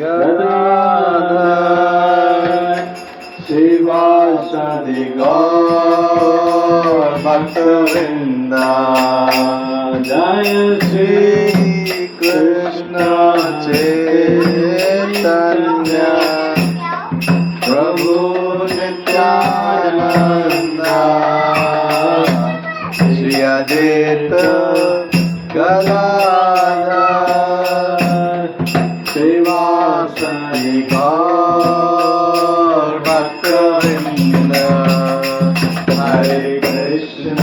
गदाधर शिवासादि गौर भक्तवृंदा जय श्री कृष्ण चैतन्य प्रभु नित्यानंद श्री अद्वैत गदाधर शिवासादि गौर भक्तवृंद हरे कृष्ण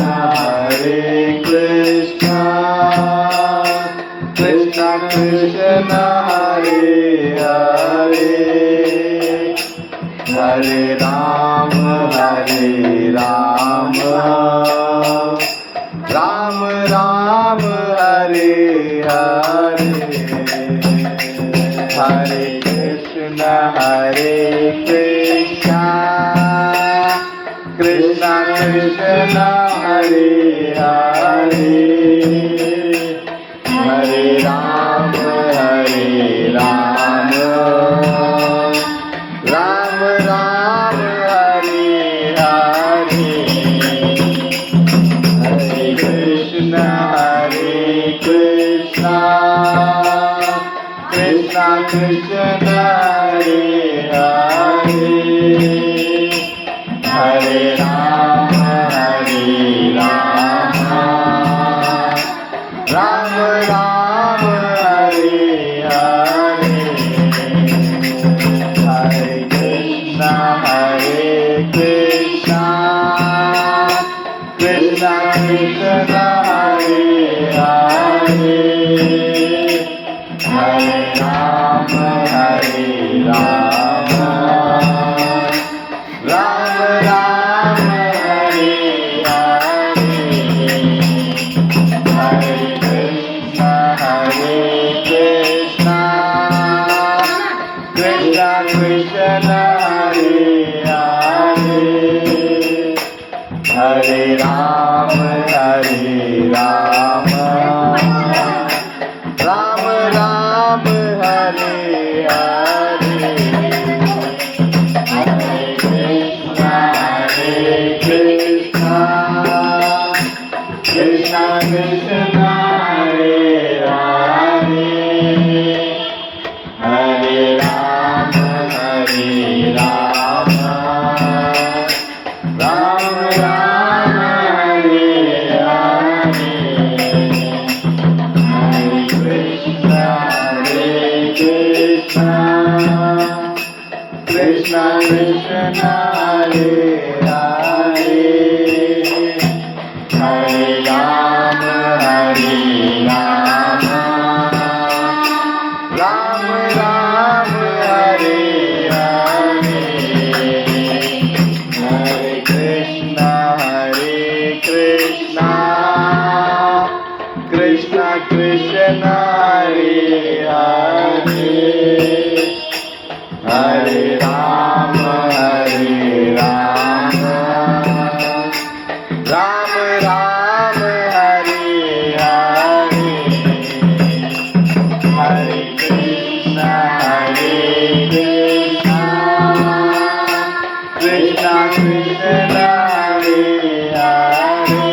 कृष्ण कृष्ण हरे हरे हरे राम राम राम हरे हरे हरे कृष्ण कृष्ण कृष्ण हरे हरे हरे राम राम राम हरे हरे हरे कृष्ण कृष्ण कृष्ण हरे हरे हरे राम राम राम हरे हरे हरे कृष्ण कृष्ण कृष्ण हरे हरे हरे राम राम राम हरे हरे हरे कृष्ण कृष्ण कृष्ण हरे हरे हरे राम राम राम हरे हरे हरे कृष्ण कृष्ण कृष्ण हरे हरे हरे राम राम राम हरे हरे हरे कृष्ण कृष्ण कृष्ण हरे हरे हरे राम राम राम हरे हरे हरे कृष्ण कृष्ण कृष्ण हरे हरे हरे राम राम राम हरे हरे हरे कृष्ण कृष्ण कृष्ण हरे हरे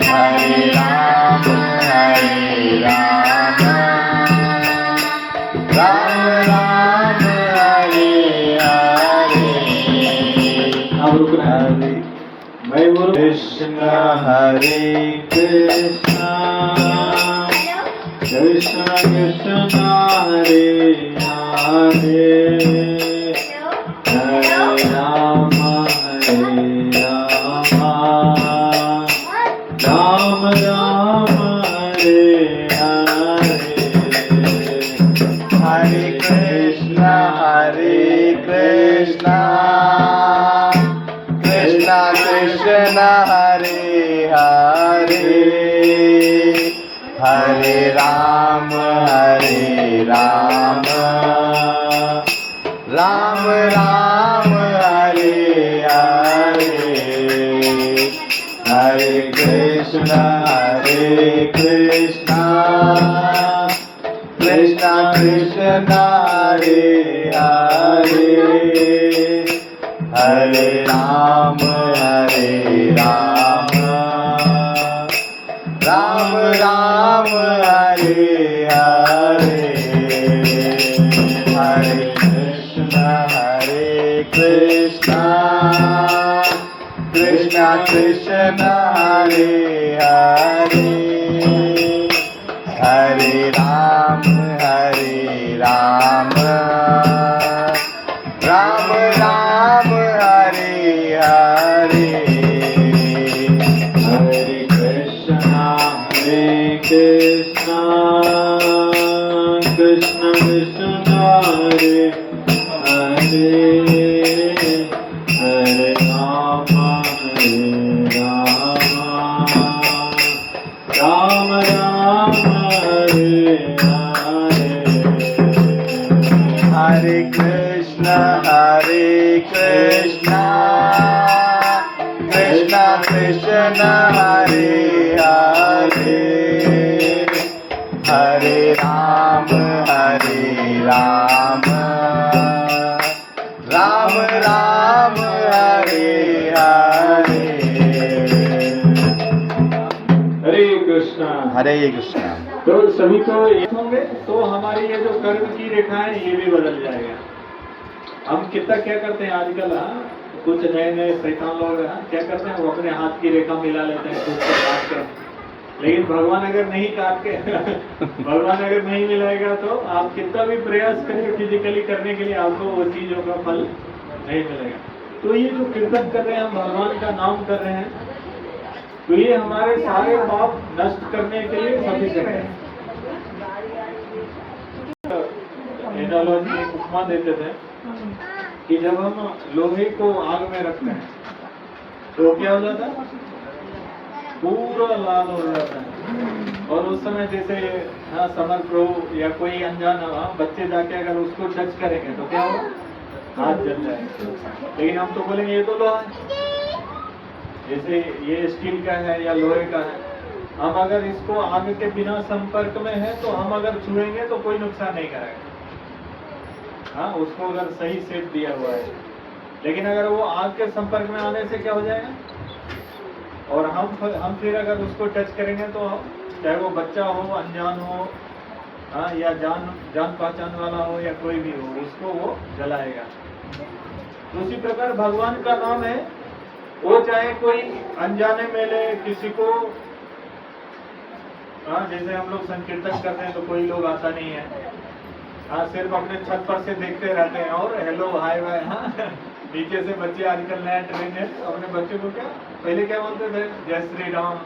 हरे राम राम राम हरे हरे अब रुकना हरे मैं बोलूं कृष्ण कृष्ण कृष्ण हरे हरे हरे राम राम राम हरे हरे हरे कृष्ण कृष्ण कृष्ण हरे हरे हरे राम राम राम हरे हरे हरे कृष्ण कृष्णा कृष्णा हरे हरे हरे राम राम राम हरे हरे हरे कृष्णा कृष्णा कृष्णा हरे हरे हरे राम राम राम हरे हरे हरे कृष्णा कृष्णा कृष्णा हरे हरे हरे राम राम हरे हरे हरे कृष्णा कृष्णा कृष्णा हरे हरे हरे राम राम हरे हरे हरे कृष्णा। हरे कृष्णा। तो सभी को एक होंगे तो हमारी ये जो कर्म की रेखा है ये भी बदल जाएगा। हम कितना क्या करते हैं आजकल, कुछ नए नए शैतान लोग क्या करते हैं, वो अपने हाथ की रेखा मिला लेते हैं खुद को काट के। लेकिन भगवान अगर नहीं काट के भगवान अगर नहीं मिलाएगा तो आप कितना भी प्रयास करें फिजिकली करने के लिए, आपको वो चीजों का फल नहीं मिलेगा। तो ये जो कीर्तन कर रहे हैं, हम भगवान का नाम कर रहे हैं, तो ये हमारे सारे पाप नष्ट करने के लिए सफिशिएंट है। एनालॉजी एक उपमा देते थे कि जब हम लोहे को आग में रखते हैं तो क्या हो जाता है, पूरा लाल हो जाता है। और उस समय जैसे समर प्रभु या कोई अनजान बच्चे जाके अगर उसको टच करेंगे तो क्या होगा, हाथ जल जाएगा। लेकिन हम तो बोलेंगे ये तो लोहा है, जैसे ये स्टील का है या लोहे का है, हम अगर इसको आग के बिना संपर्क में है तो हम अगर छुएंगे तो कोई नुकसान नहीं करेगा। हाँ, उसको अगर सही सेट दिया हुआ है। लेकिन अगर वो आग के संपर्क में आने से क्या हो जाएगा, और हम फिर अगर उसको टच करेंगे तो चाहे वो बच्चा हो, अनजान हो, हाँ, या जान पहचान वाला हो या कोई भी हो, उसको वो जलाएगा। तो उसी प्रकार भगवान का नाम है, वो चाहे कोई अनजाने मिले किसी को, हाँ, जैसे हम लोग संकीर्तन करते हैं तो कोई लोग आता नहीं है, हाँ, सिर्फ अपने छत पर से देखते रहते हैं और हेलो हाय बाय, हाँ, नीचे से बच्चे आजकल नया ट्रेंड है, अपने बच्चे को क्या पहले क्या बोलते थे, जय श्री राम,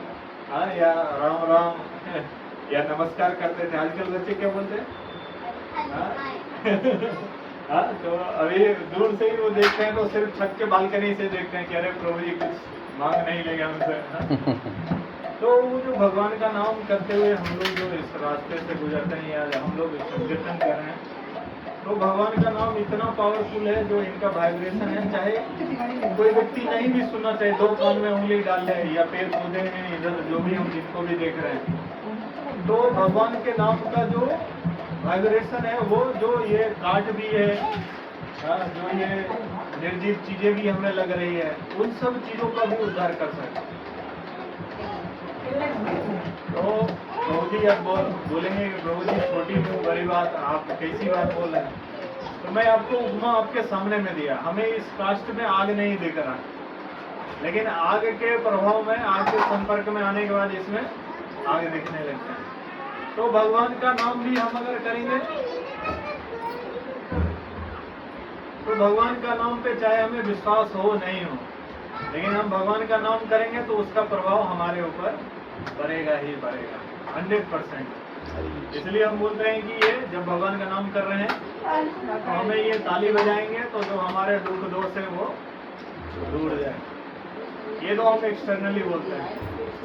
हाँ, या राम राम या नमस्कार करते थे। आजकल बच्चे क्या बोलते हैं, हाँ, तो अभी दूर से ही वो देखते हैं तो सिर्फ छत के बालकनी से देखते हैं कि अरे प्रभु जी कुछ मांग नहीं लेगा हमसे। तो वो जो भगवान का नाम करते हुए हम लोग जो इस रास्ते से गुजरते हैं या हम लोग संकीर्तन कर रहे हैं, तो भगवान का नाम इतना पावरफुल है, जो इनका वाइब्रेशन है, चाहे कोई व्यक्ति नहीं भी सुनना चाहे, 2 कान में उंगली डाल ले या पेड़ पौधे हैं इधर जो भी हम जिनको भी देख रहे हैं, तो भगवान के नाम का जो वाइब्रेशन है, वो जो ये काट भी है, जो ये निर्जीव चीजें भी हमें लग रही है, उन सब चीजों का भी उद्धार कर सकते हैं। तो प्रभु जी अब बोलेंगे कि प्रभु जी छोटी बड़ी बात, आप कैसी बात बोल रहे हैं। तो मैं आपको उपमा आपके सामने में दिया, हमें इस कास्ट में आग नहीं दिख रहा, लेकिन आग के प्रभाव में, आग के संपर्क में आने के बाद इसमें आग दिखने लगता है। तो भगवान का नाम भी हम अगर करेंगे तो भगवान का नाम पे चाहे हमें विश्वास हो नहीं हो, लेकिन हम भगवान का नाम करेंगे तो उसका प्रभाव हमारे ऊपर पड़ेगा ही पड़ेगा 100%। इसलिए हम बोल रहे हैं कि ये जब भगवान का नाम कर रहे हैं तो हमें ये ताली बजाएंगे तो जो हमारे दुख दोष है वो दूर जाए। ये तो हम एक्सटर्नली बोलते हैं,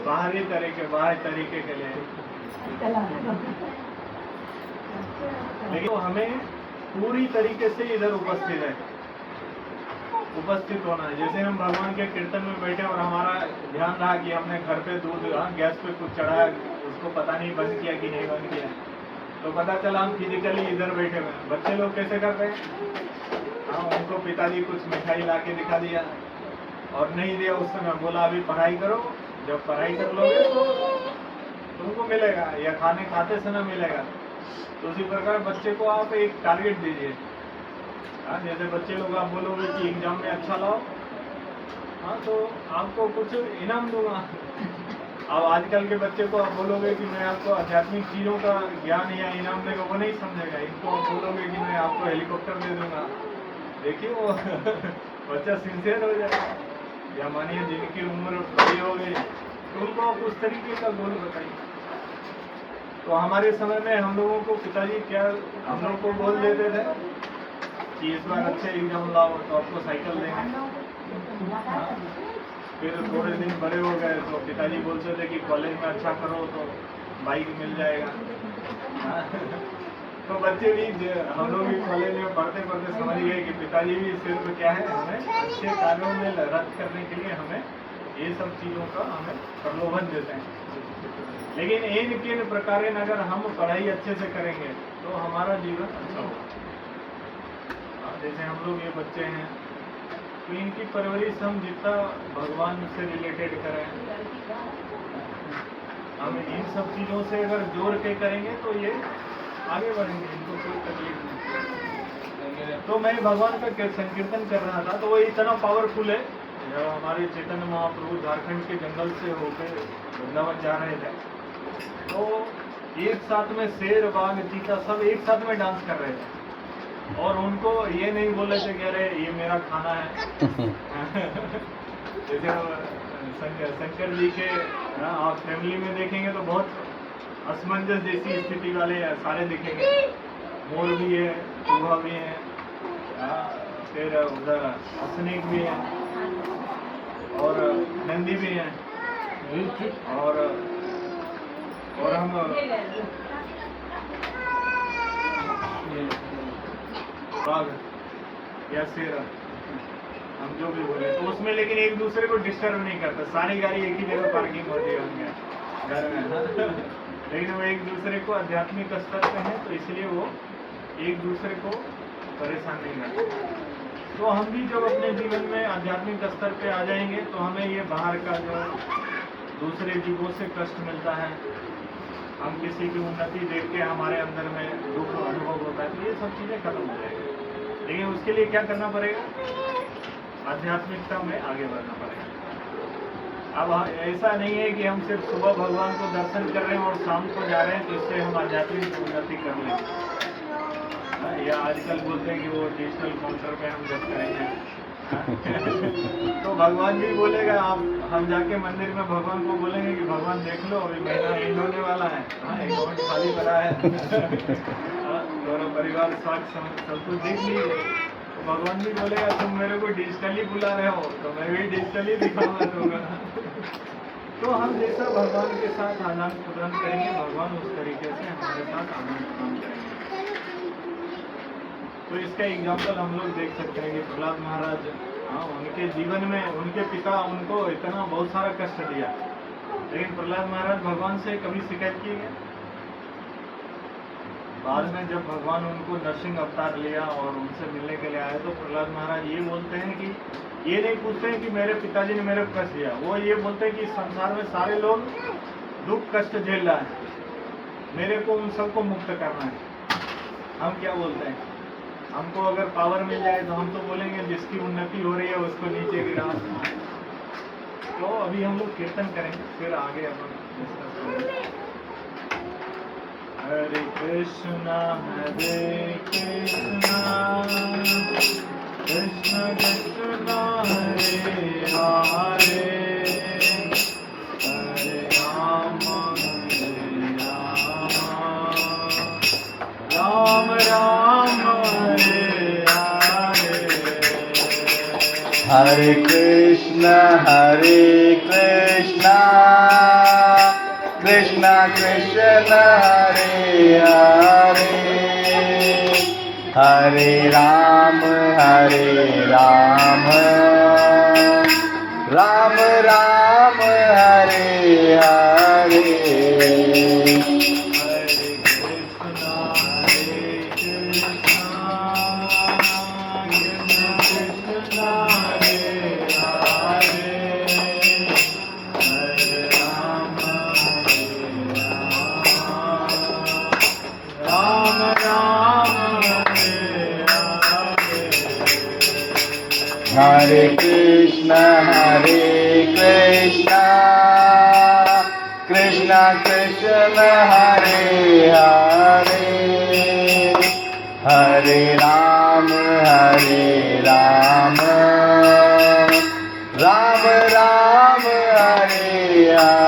बाहरी तरीके के लिए, लेकिन हमें पूरी तरीके से इधर उपस्थित होना है। जैसे हम भगवान के कीर्तन में बैठे और हमारा ध्यान रहा कि हमने घर पे दूध गैस पे कुछ चढ़ाया, उसको पता नहीं बंद किया कि नहीं बंद किया, तो पता चला हम फिजिकली इधर बैठे हुए हैं। बच्चे लोग कैसे कर रहे हैं? हाँ, उनको पिताजी कुछ मिठाई ला के दिखा दिया और नहीं दिया उस समय, बोला अभी पढ़ाई करो, जब पढ़ाई कर लोगे तो तुमको मिलेगा, या खाने खाते समय मिलेगा। तो उसी प्रकार बच्चे को आप एक टारगेट दीजिए। हाँ, जैसे बच्चे लोग आप बोलोगे कि एग्जाम में अच्छा लाओ, हाँ तो आपको कुछ इनाम दूंगा। अब आजकल के बच्चे को आप बोलोगे कि मैं आपको आध्यात्मिक चीज़ों का ज्ञान या इनाम देगा, वो नहीं समझेगा। इनको आप बोलोगे कि मैं आपको हेलीकॉप्टर दे दूंगा, देखिए वो बच्चा सिंसियर हो जाएगा। या मानिए जिनकी उम्र बड़ी हो गई तो उनको आप उस तरीके का गोल बताइए। तो हमारे समय में हम लोगों को पिताजी क्या हम लोग को बोल देते थे कि इस बार अच्छे एग्जाम लाओ तो आपको साइकिल देंगे। हाँ, फिर थोड़े दिन बड़े हो गए तो पिताजी बोलते थे कि कॉलेज में अच्छा करो तो बाइक मिल जाएगा। हाँ, तो बच्चे भी हम लोग भी कॉलेज में पढ़ते पढ़ते समझ गए कि पिताजी भी सिर्फ क्या है, हमें अच्छे कार्यों में रद्द करने के लिए हमें ये सब चीज़ों का हमें प्रलोभन देते हैं। लेकिन इन किन प्रकार अगर हम पढ़ाई अच्छे से करेंगे तो हमारा जीवन अच्छा होगा। जैसे हम लोग ये बच्चे हैं तो इनकी परवरिश हम जितना भगवान से रिलेटेड करें, हम इन सब चीज़ों से अगर जोड़ के करेंगे तो ये आगे बढ़ेंगे, इनको कोई तकलीफ नहीं। तो मैं भगवान का संकीर्तन कर रहा था तो वो इतना पावरफुल है। जब हमारे चैतन्य महाप्रभु झारखंड के जंगल से होकर वृंदावन जा रहे थे तो एक साथ में शेर बाघ चीता सब एक साथ में डांस कर रहे थे और उनको ये नहीं बोले थे कि अरे ये मेरा खाना है। जैसे शंकर जी के आप फैमिली में देखेंगे तो बहुत असमंजस जैसी स्थिति वाले सारे दिखेंगे। मोर भी है, चूहा भी है, फिर उधर स्नेक भी है और नंदी भी है और हम बाघ या शेर हम जो भी बोले तो उसमें, लेकिन एक दूसरे को डिस्टर्ब नहीं करता। सारी गाड़ी एक ही जगह पार्किंग होती है उनके घर में। लेकिन वो एक दूसरे को आध्यात्मिक स्तर पे है तो इसलिए वो एक दूसरे को परेशान नहीं करते। तो हम भी जब अपने जीवन में आध्यात्मिक स्तर पे आ जाएंगे तो हमें ये बाहर का जो दूसरे जीवों से कष्ट मिलता है, हम किसी की उन्नति देख के हमारे अंदर में दुख अनुभव होता है, तो ये सब चीज़ें खत्म हो जाएंगी। लेकिन उसके लिए क्या करना पड़ेगा? आध्यात्मिकता में आगे बढ़ना पड़ेगा। अब ऐसा नहीं है कि हम सिर्फ सुबह भगवान को दर्शन कर रहे हैं और शाम को जा रहे हैं तो इससे हम आध्यात्मिक उन्नति कर लेंगे। या आजकल बोलते हैं कि वो डिजिटल काउंटर पे हम जब करेंगे। तो भगवान भी बोलेगा, आप हम जाके मंदिर में भगवान को बोलेंगे कि भगवान देख लो अभी महीना एंड होने वाला है, अकाउंट खाली पड़ा है, दोनों परिवार साथ सब कुछ देख लीजिए। तो भगवान भी बोलेगा तुम मेरे को डिजिटली बुला रहे हो तो मैं भी डिजिटली दिखाऊंगा तुम्हें। तो हम जैसा भगवान के साथ आदान प्रदान करेंगे भगवान उस तरीके से हमारे साथ आदान प्रदान करेंगे। तो इसका एग्जाम्पल हम लोग देख सकते हैं कि प्रहलाद महाराज, उनके जीवन में उनके पिता उनको इतना बहुत सारा कष्ट दिया, लेकिन प्रहलाद महाराज भगवान से कभी शिकायत किए गए? बाद में जब भगवान उनको नरसिंह अवतार लिया और उनसे मिलने के लिए आए तो प्रहलाद महाराज ये बोलते हैं कि ये नहीं पूछते हैं कि मेरे पिताजी ने मेरे को कष्ट दिया, वो ये बोलते हैं कि संसार में सारे लोग दुख कष्ट झेल रहा है, मेरे को उन सबको मुक्त करना है। हम क्या बोलते हैं? हमको अगर पावर मिल जाए तो हम तो बोलेंगे जिसकी उन्नति हो रही है उसको नीचे गिरा। तो अभी हम लोग कीर्तन करेंगे, फिर आगे अपन डिस्कस करेंगे। हरे कृष्णा कृष्ण कृष्ण हरे हरे, हरे राम राम राम हरे कृष्ण कृष्ण कृष्ण हरे हरे, हरे राम राम राम हरे हरे। हरे Krishna Hare Krishna, Krishna Krishna, Hare Hare, Hare Ram, Ram Ram, Hare Hare.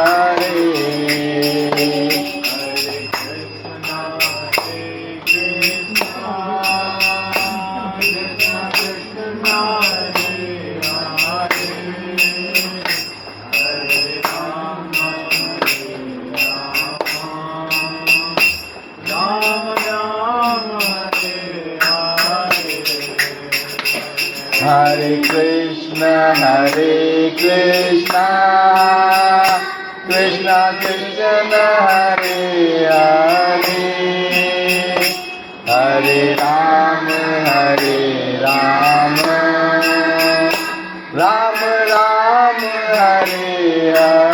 Hare Krishna, Krishna Krishna, Hare Hare, Hare Ram, Ram Ram, Hare Hare.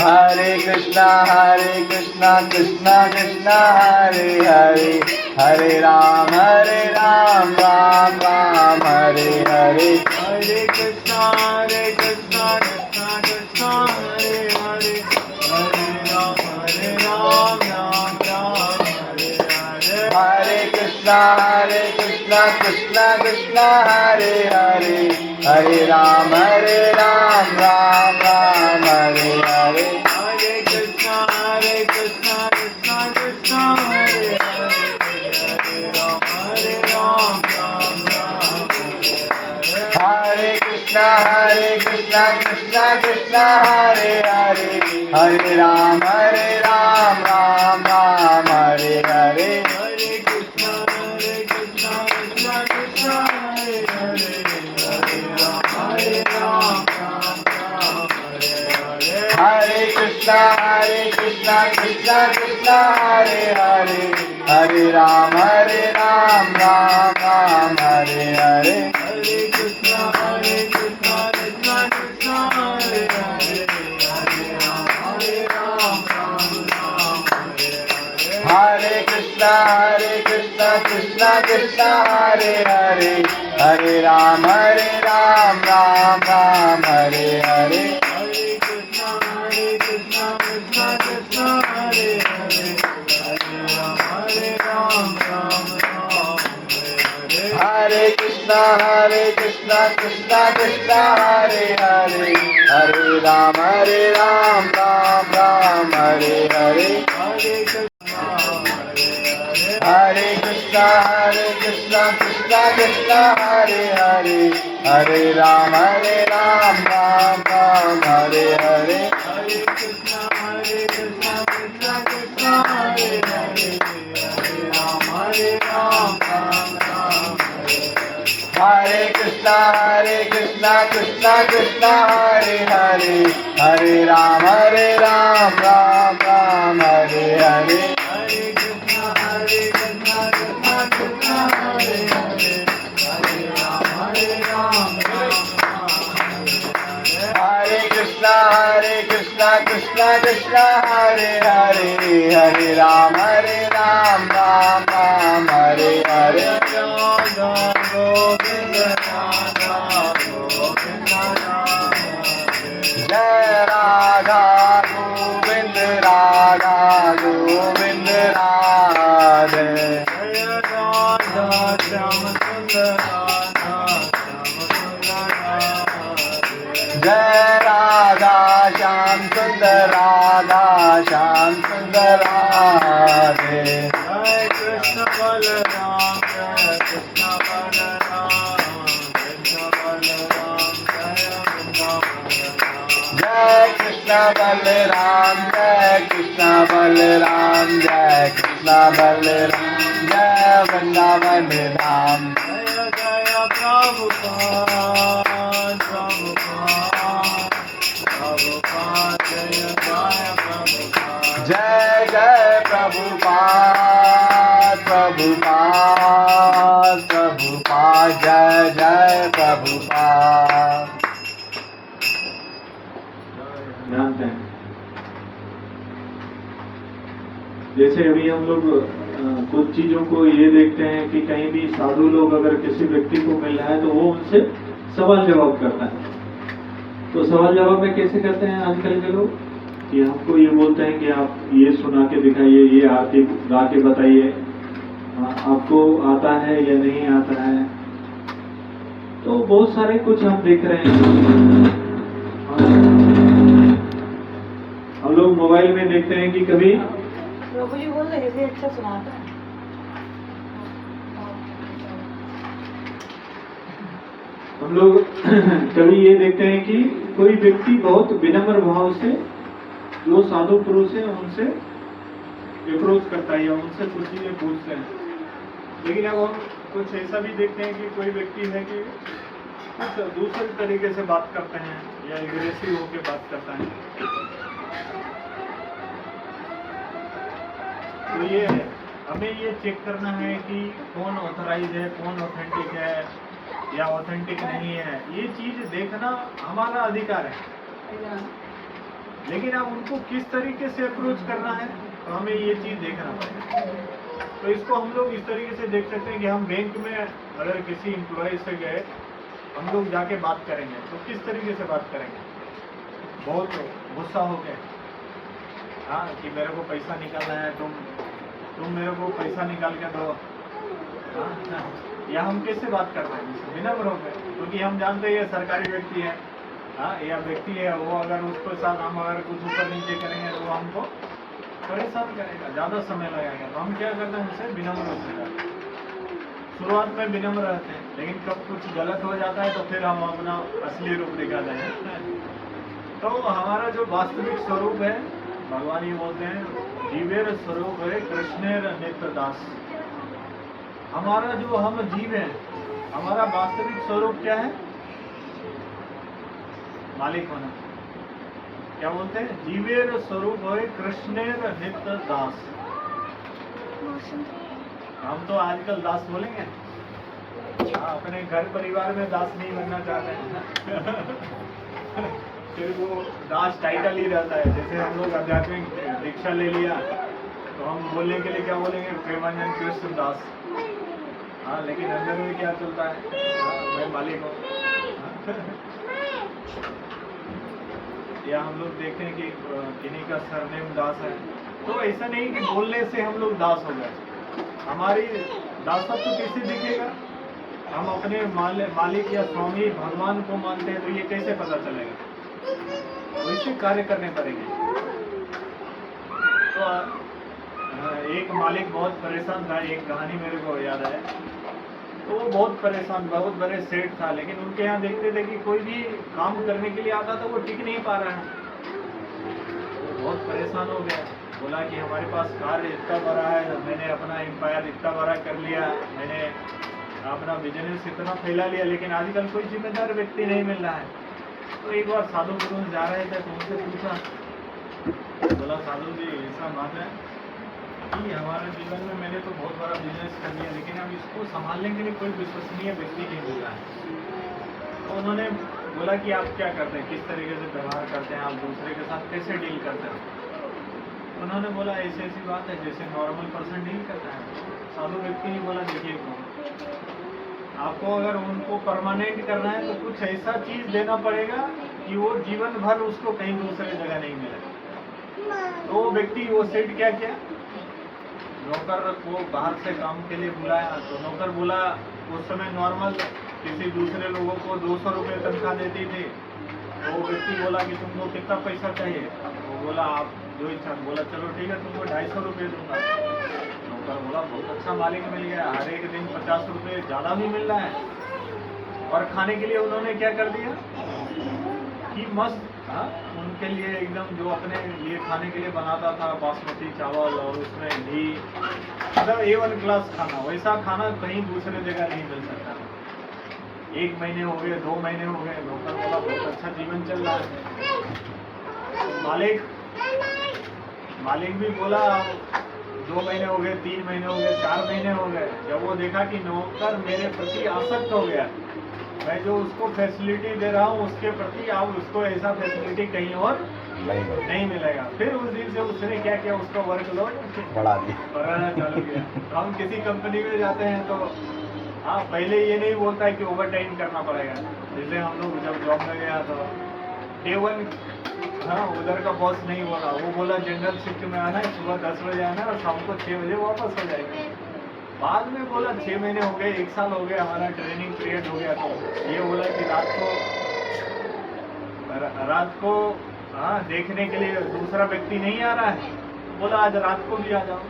Hare Krishna, Krishna Krishna, Hare Hare, Hare Ram, Ram Ram, Hare Hare. Hare Krishna, Krishna Krishna, Hare Hare, Hare Ram, Ram Ram, Hare Hare. Hare Krishna, Krishna Krishna, Hare Hare, Hare Ram, Ram Ram, Hare Hare. Hare Krishna, Krishna Krishna, Hare Hare, Hare Ram, Ram Ram, Hare Krishna, Krishna Krishna, Hare Hare, Hare Ram, Ram Ram, Hare Hare. Hare Krishna, Krishna Krishna, Hare Hare, Hare Ram, Ram Hare Hare. Hare Krishna, Krishna Krishna, Hare Hare, Hare Ram, Ram Ram, Hare Hare. Hare Krishna, Krishna Krishna, Hare Hare, Hare Ram, Ram Hare Hare. Hare Krishna, Krishna Krishna, Hare Hare, Hare Ram, Ram Ram, Hare Hare. Hare Krishna, Krishna Krishna, Hare Hare, Hare Ram, Ram Hare Hare. Hare Krishna, Krishna Krishna, Hare Hare, Hare Ram, Ram Hare Hare. Hare Krishna, Hare Krishna, Krishna Krishna, Hare Hare, Hare Ram, Ram Hare Hare. Hare Krishna, Krishna Krishna, Hare Hare, Hare Ram, Ram Hare Krishna, Krishna Krishna, Hare Hare, Hare Ram, Ram Hare Hare. Hare Krishna, Krishna Krishna, Hare Hare, Hare Ram, Ram Hare Krishna, Krishna Krishna, Hare Hare, Hare Ram, Ram Hare Hare. Jai Radha Govind, Radha Govind, Radhe. Jai Radha Shyam Sundar, Radha Shyam Sundar, Radhe. Jai Krishna Balaram, Jai Krishna Balaram, Krishna Balaram, Jai Vrindavan. Jai Krishna Balaram, Jai Krishna Balaram, Jai Krishna Balaram, Jai Vrindavan Dham. Jaya Jaya Prabhupada, Prabhupada, Prabhupada, Jaya Jaya Prabhupada. Jai Jai Prabhupada, Prabhupada, Prabhupada, Jai Jai Prabhupada. जैसे अभी हम लोग कुछ चीजों को ये देखते हैं कि कहीं भी साधु लोग अगर किसी व्यक्ति को मिल रहा है तो वो उनसे सवाल जवाब करता है। तो सवाल जवाब में कैसे करते हैं आजकल के लोग कि हमको ये बोलते हैं कि आप ये सुना के दिखाइए, ये आरती गा के बताइए, आपको आता है या नहीं आता है। तो बहुत सारे कुछ हम देख रहे हैं। हम लोग मोबाइल में देखते हैं कि कभी प्रभु जी बोल रहे थे अच्छा सुनाता है। हम लोग कभी ये देखते हैं कि कोई व्यक्ति बहुत विनम्र भाव से जो साधु पुरुष है उनसे अप्रोच करता है या उनसे कुछ चीजें पूछते हैं। लेकिन अब हम कुछ ऐसा भी देखते हैं कि कोई व्यक्ति है कि कुछ दूसरे तरीके से बात करते हैं या एग्रेसिव होकर बात करता है। तो ये हमें ये चेक करना है कि कौन ऑथराइज है, कौन ऑथेंटिक है या ऑथेंटिक नहीं है। ये चीज देखना हमारा अधिकार है। लेकिन अब उनको किस तरीके से अप्रोच करना है तो हमें ये चीज देखना पड़ेगा। तो इसको हम लोग इस तरीके से देख सकते हैं कि हम बैंक में अगर किसी एम्प्लॉय से गए, हम लोग जाके बात करेंगे तो किस तरीके से बात करेंगे। बहुत गुस्सा हो गए, हाँ, कि मेरे को पैसा निकालना है, तुम मेरे को पैसा निकाल के दो, हाँ, या हम कैसे बात करते हैं विनम्र हो गए, क्योंकि हम जानते हैं ये सरकारी व्यक्ति है, हाँ, या व्यक्ति है, वो अगर उसके साथ हम अगर कुछ ऊपर नीचे करेंगे तो वो हमको परेशान करेगा, ज़्यादा समय लगेगा। तो हम क्या करते हैं, उनसे विनम्र होते हैं। शुरुआत में विनम्र रहते हैं, लेकिन कब कुछ गलत हो जाता है तो फिर हम अपना असली रूप दिखाते हैं। तो हमारा जो वास्तविक स्वरूप है, भगवान ये बोलते हैं जीवेर स्वरूप है कृष्णेर नित्य दास। हमारा जो हम जीव है, हमारा वास्तविक स्वरूप क्या है, मालिक होना। क्या बोलते हैं, जीवेर स्वरूप है कृष्णेर नित्य दास। हम तो आजकल दास बोलेंगे, हाँ, अपने घर परिवार में दास नहीं बनना चाहते हैं। फिर वो दास टाइटल ही रहता है। जैसे हम लोग आध्यात्मिक दीक्षा ले लिया तो हम बोलने के लिए क्या बोलेंगे, प्रेमानंद कृष्ण दास, हाँ, लेकिन अंदर में क्या चलता है, हाँ, मैं मालिक हूँ। या हम लोग देखते हैं कि किन्हीं का सरनेम दास है, तो ऐसा नहीं कि बोलने से हम लोग दास हो गए। हमारी दासत्व कैसे दिखेगा, हम अपने मालिक या स्वामी भगवान को मानते हैं, तो ये कैसे पता चलेगा, वैसे कार्य करने पड़ेंगे। तो एक मालिक बहुत परेशान था, एक कहानी मेरे को याद है। तो वो बहुत परेशान, बहुत बड़े सेठ था, लेकिन उनके यहाँ देखते थे कि कोई भी काम करने के लिए आता था वो टिक नहीं पा रहा है। वो बहुत परेशान हो गया, बोला कि हमारे पास कार्य इतना बड़ा है, मैंने अपना एम्पायर इतना बड़ा कर लिया, मैंने अपना बिजनेस इतना फैला लिया, लेकिन आजकल कोई जिम्मेदार व्यक्ति नहीं मिल रहा है। तो एक बार साधु पुरुष जा रहे थे तो उनसे पूछा, बोला साधु जी ऐसा बात है कि हमारे जीवन में मैंने तो बहुत बड़ा बिजनेस कर लिया, लेकिन अब इसको संभालने के लिए कोई विश्वसनीय व्यक्ति नहीं मिल रहा है। तो उन्होंने बोला कि आप क्या करते हैं, किस तरीके से व्यवहार करते हैं, आप दूसरे के साथ कैसे डील करते हैं। उन्होंने बोला ऐसी ऐसी बात है जैसे नॉर्मल पर्सन डील करता है। साधु व्यक्ति ने बोला देखिए, आपको अगर उनको परमानेंट करना है तो कुछ ऐसा चीज देना पड़ेगा कि वो जीवन भर उसको कहीं दूसरे जगह नहीं मिले। तो वो व्यक्ति, वो सेठ क्या किया, नौकर को बाहर से काम के लिए बुलाया। तो नौकर बोला, उस समय नॉर्मल किसी दूसरे लोगों को 200 रुपये तनख्वाह देती थी। तो वो व्यक्ति बोला कि तुमको कितना पैसा चाहिए, वो बोला आप जो इच्छा। बोला चलो ठीक है, तुमको 250 रुपये दूंगा। नौकर बोला बहुत अच्छा मालिक मिल गया, हर एक दिन 50 रुपये ज़्यादा भी मिल रहा है। और खाने के लिए उन्होंने क्या कर दिया कि मस्त, हाँ, उनके लिए एकदम जो अपने लिए खाने के लिए बनाता था, बासमती चावल और उसमें घी, मतलब A1 क्लास खाना। वैसा खाना कहीं दूसरे जगह नहीं मिल सकता। 1 महीने हो गए, 2 महीने हो गए, नौकर बोला बहुत अच्छा जीवन चल रहा है। मालिक भी बोला 2 महीने हो गए, 3 महीने हो गए, 4 महीने हो गए। जब वो देखा कि नौकर मेरे प्रति आसक्त हो गया, मैं जो उसको फैसिलिटी दे रहा हूँ उसके प्रति अब उसको ऐसा फैसिलिटी कहीं और नहीं मिला। नहीं मिलेगा। फिर उस दिन से उसने क्या किया, उसका वर्कलोड बढ़ा दिया। बढ़ाना चालू किया। तो हम किसी कंपनी में जाते हैं तो हाँ, पहले ये नहीं बोलता है कि ओवर टाइम करना पड़ेगा। जैसे हम लोग जब जॉब में गया तो डे वन, हाँ, उधर का बॉस नहीं बोला, वो बोला जनरल शिफ्ट में आना है, सुबह 10 बजे आना है और शाम को 6 बजे वापस हो जाएगा। बाद में बोला 6 महीने हो गए, 1 साल हो गया, हमारा ट्रेनिंग पीरियड हो गया, तो ये बोला कि रात को हाँ देखने के लिए दूसरा व्यक्ति नहीं आ रहा है, बोला आज रात को भी आ जाओ।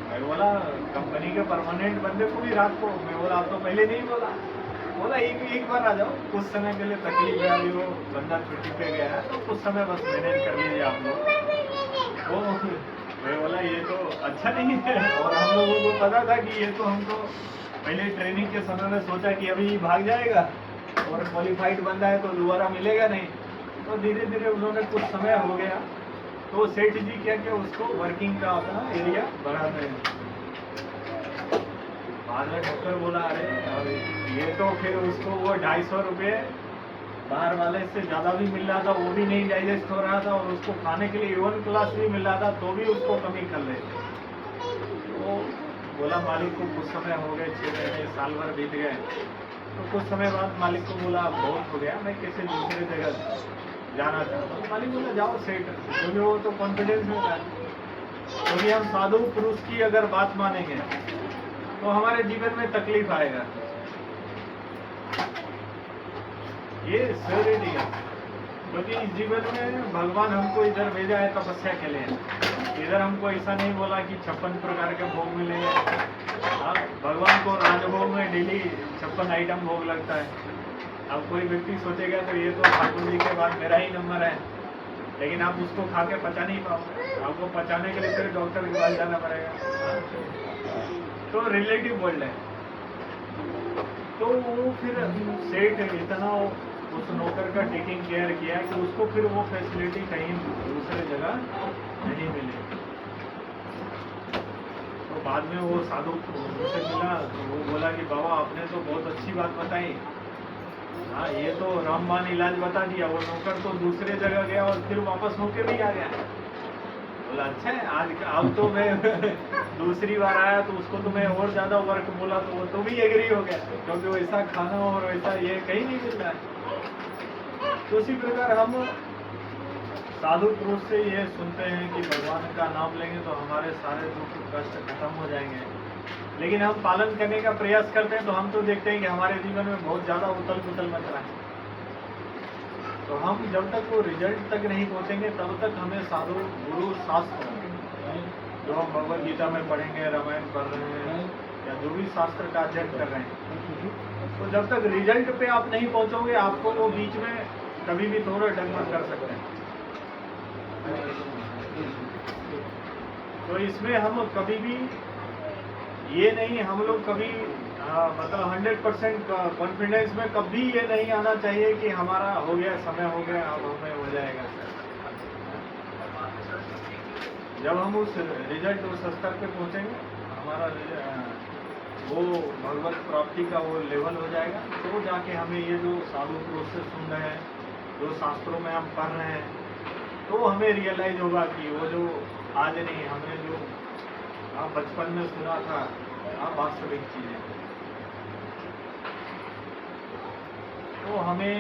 मैं बोला कंपनी के परमानेंट बंदे को भी रात को, मैं बोला आप तो पहले नहीं बोला एक बार आ जाओ, कुछ समय के लिए तकलीफ है, अभी वो बंदा छुट्टी पे गया है तो कुछ समय बस मैनेज कर लीजिए आप लोग। वो मैं बोला ये तो अच्छा नहीं है, और हम लोगों को पता था कि ये तो हमको पहले ट्रेनिंग के समय में सोचा कि अभी भाग जाएगा और क्वालिफाइड बंदा है तो दोबारा मिलेगा नहीं। तो धीरे धीरे उन्होंने कुछ समय हो गया तो सेठ जी क्या किया, उसको वर्किंग का अपना एरिया बढ़ाते हैं। बाद में डॉक्टर बोला अरे अब ये तो फिर उसको वो 250 रुपये बाहर वाले से ज़्यादा भी मिल रहा था, वो भी नहीं डाइजेस्ट हो रहा था, और उसको खाने के लिए A1 क्लास भी मिल रहा था तो भी उसको कमी कर रहे थे। तो बोला मालिक को कुछ समय हो गए, 6 महीने साल भर बीत गए, तो कुछ समय बाद मालिक को बोला बहुत हो गया, मैं किसी दूसरे जगह जाना चाहता हूँ। मालिक बोला जाओ सेठ, क्योंकि वो तो कॉन्फिडेंस में था, क्योंकि हम साधु पुरुष की अगर बात मानेंगे तो हमारे जीवन में तकलीफ आएगा। ये श्योरिटी है, क्योंकि इस जीवन में भगवान हमको इधर भेजा है तपस्या के लिए। इधर हमको ऐसा नहीं बोला कि 56 प्रकार के भोग मिले। हाँ, भगवान को राजभोग में डेली 56 आइटम भोग लगता है। अब कोई व्यक्ति सोचेगा तो ये तो ठाकुर जी के बाद मेरा ही नंबर है, लेकिन आप उसको खा के पचा नहीं पाओगे, आपको पचाने के लिए फिर डॉक्टर के पास जाना पड़ेगा। तो रिलेटिव वर्ल्ड है। तो वो फिर सेठ इतना उस नौकर का टेकिंग केयर किया कि उसको फिर वो फैसिलिटी कहीं दूसरे जगह नहीं मिली। तो बाद में वो साधु से मिला तो वो बोला कि बाबा आपने तो बहुत अच्छी बात बताई, हाँ ये तो रामबान इलाज बता दिया। वो नौकर तो दूसरे जगह गया और फिर वापस होके भी आ गया। बोला अच्छा है, आज अब तो मैं दूसरी बार आया तो उसको तो मैं और ज़्यादा वर्क बोला तो वो तो भी एग्री हो गया, क्योंकि वैसा खाना और वैसा ये कहीं नहीं मिल रहा है। तो उसी प्रकार हम साधु पुरुष से ये सुनते हैं कि भगवान का नाम लेंगे तो हमारे सारे दुख कष्ट खत्म हो जाएंगे, लेकिन हम पालन करने का प्रयास करते हैं तो हम तो देखते हैं कि हमारे जीवन में बहुत ज़्यादा उथल पुथल मच रहा है। तो हम जब तक वो रिजल्ट तक नहीं पहुँचेंगे तब तक हमें साधु गुरु शास्त्र जो हम भगवद गीता में पढ़ेंगे, रामायण पढ़ रहे हैं या जो भी शास्त्र का अध्ययन कर रहे हैं, तो जब तक रिजल्ट पे आप नहीं पहुँचोगे आपको वो बीच में कभी भी थोड़ा डगमग कर सकते हैं। तो इसमें हम कभी भी ये नहीं, हम लोग कभी मतलब 100% कॉन्फिडेंस में कभी ये नहीं आना चाहिए कि हमारा हो गया, समय हो गया, अब हमें हो जाएगा। जब हम उस रिजल्ट उस स्तर पे पहुंचेंगे, हमारा वो भगवत प्राप्ति का वो लेवल हो जाएगा, तो जाके हमें ये जो साधु पुरुष से सुन रहे हैं, जो शास्त्रों में हम पढ़ रहे हैं, तो हमें रियलाइज होगा कि वो जो आज नहीं, हमने जो बचपन में सुना था वास्तविक चीज़ें। तो हमें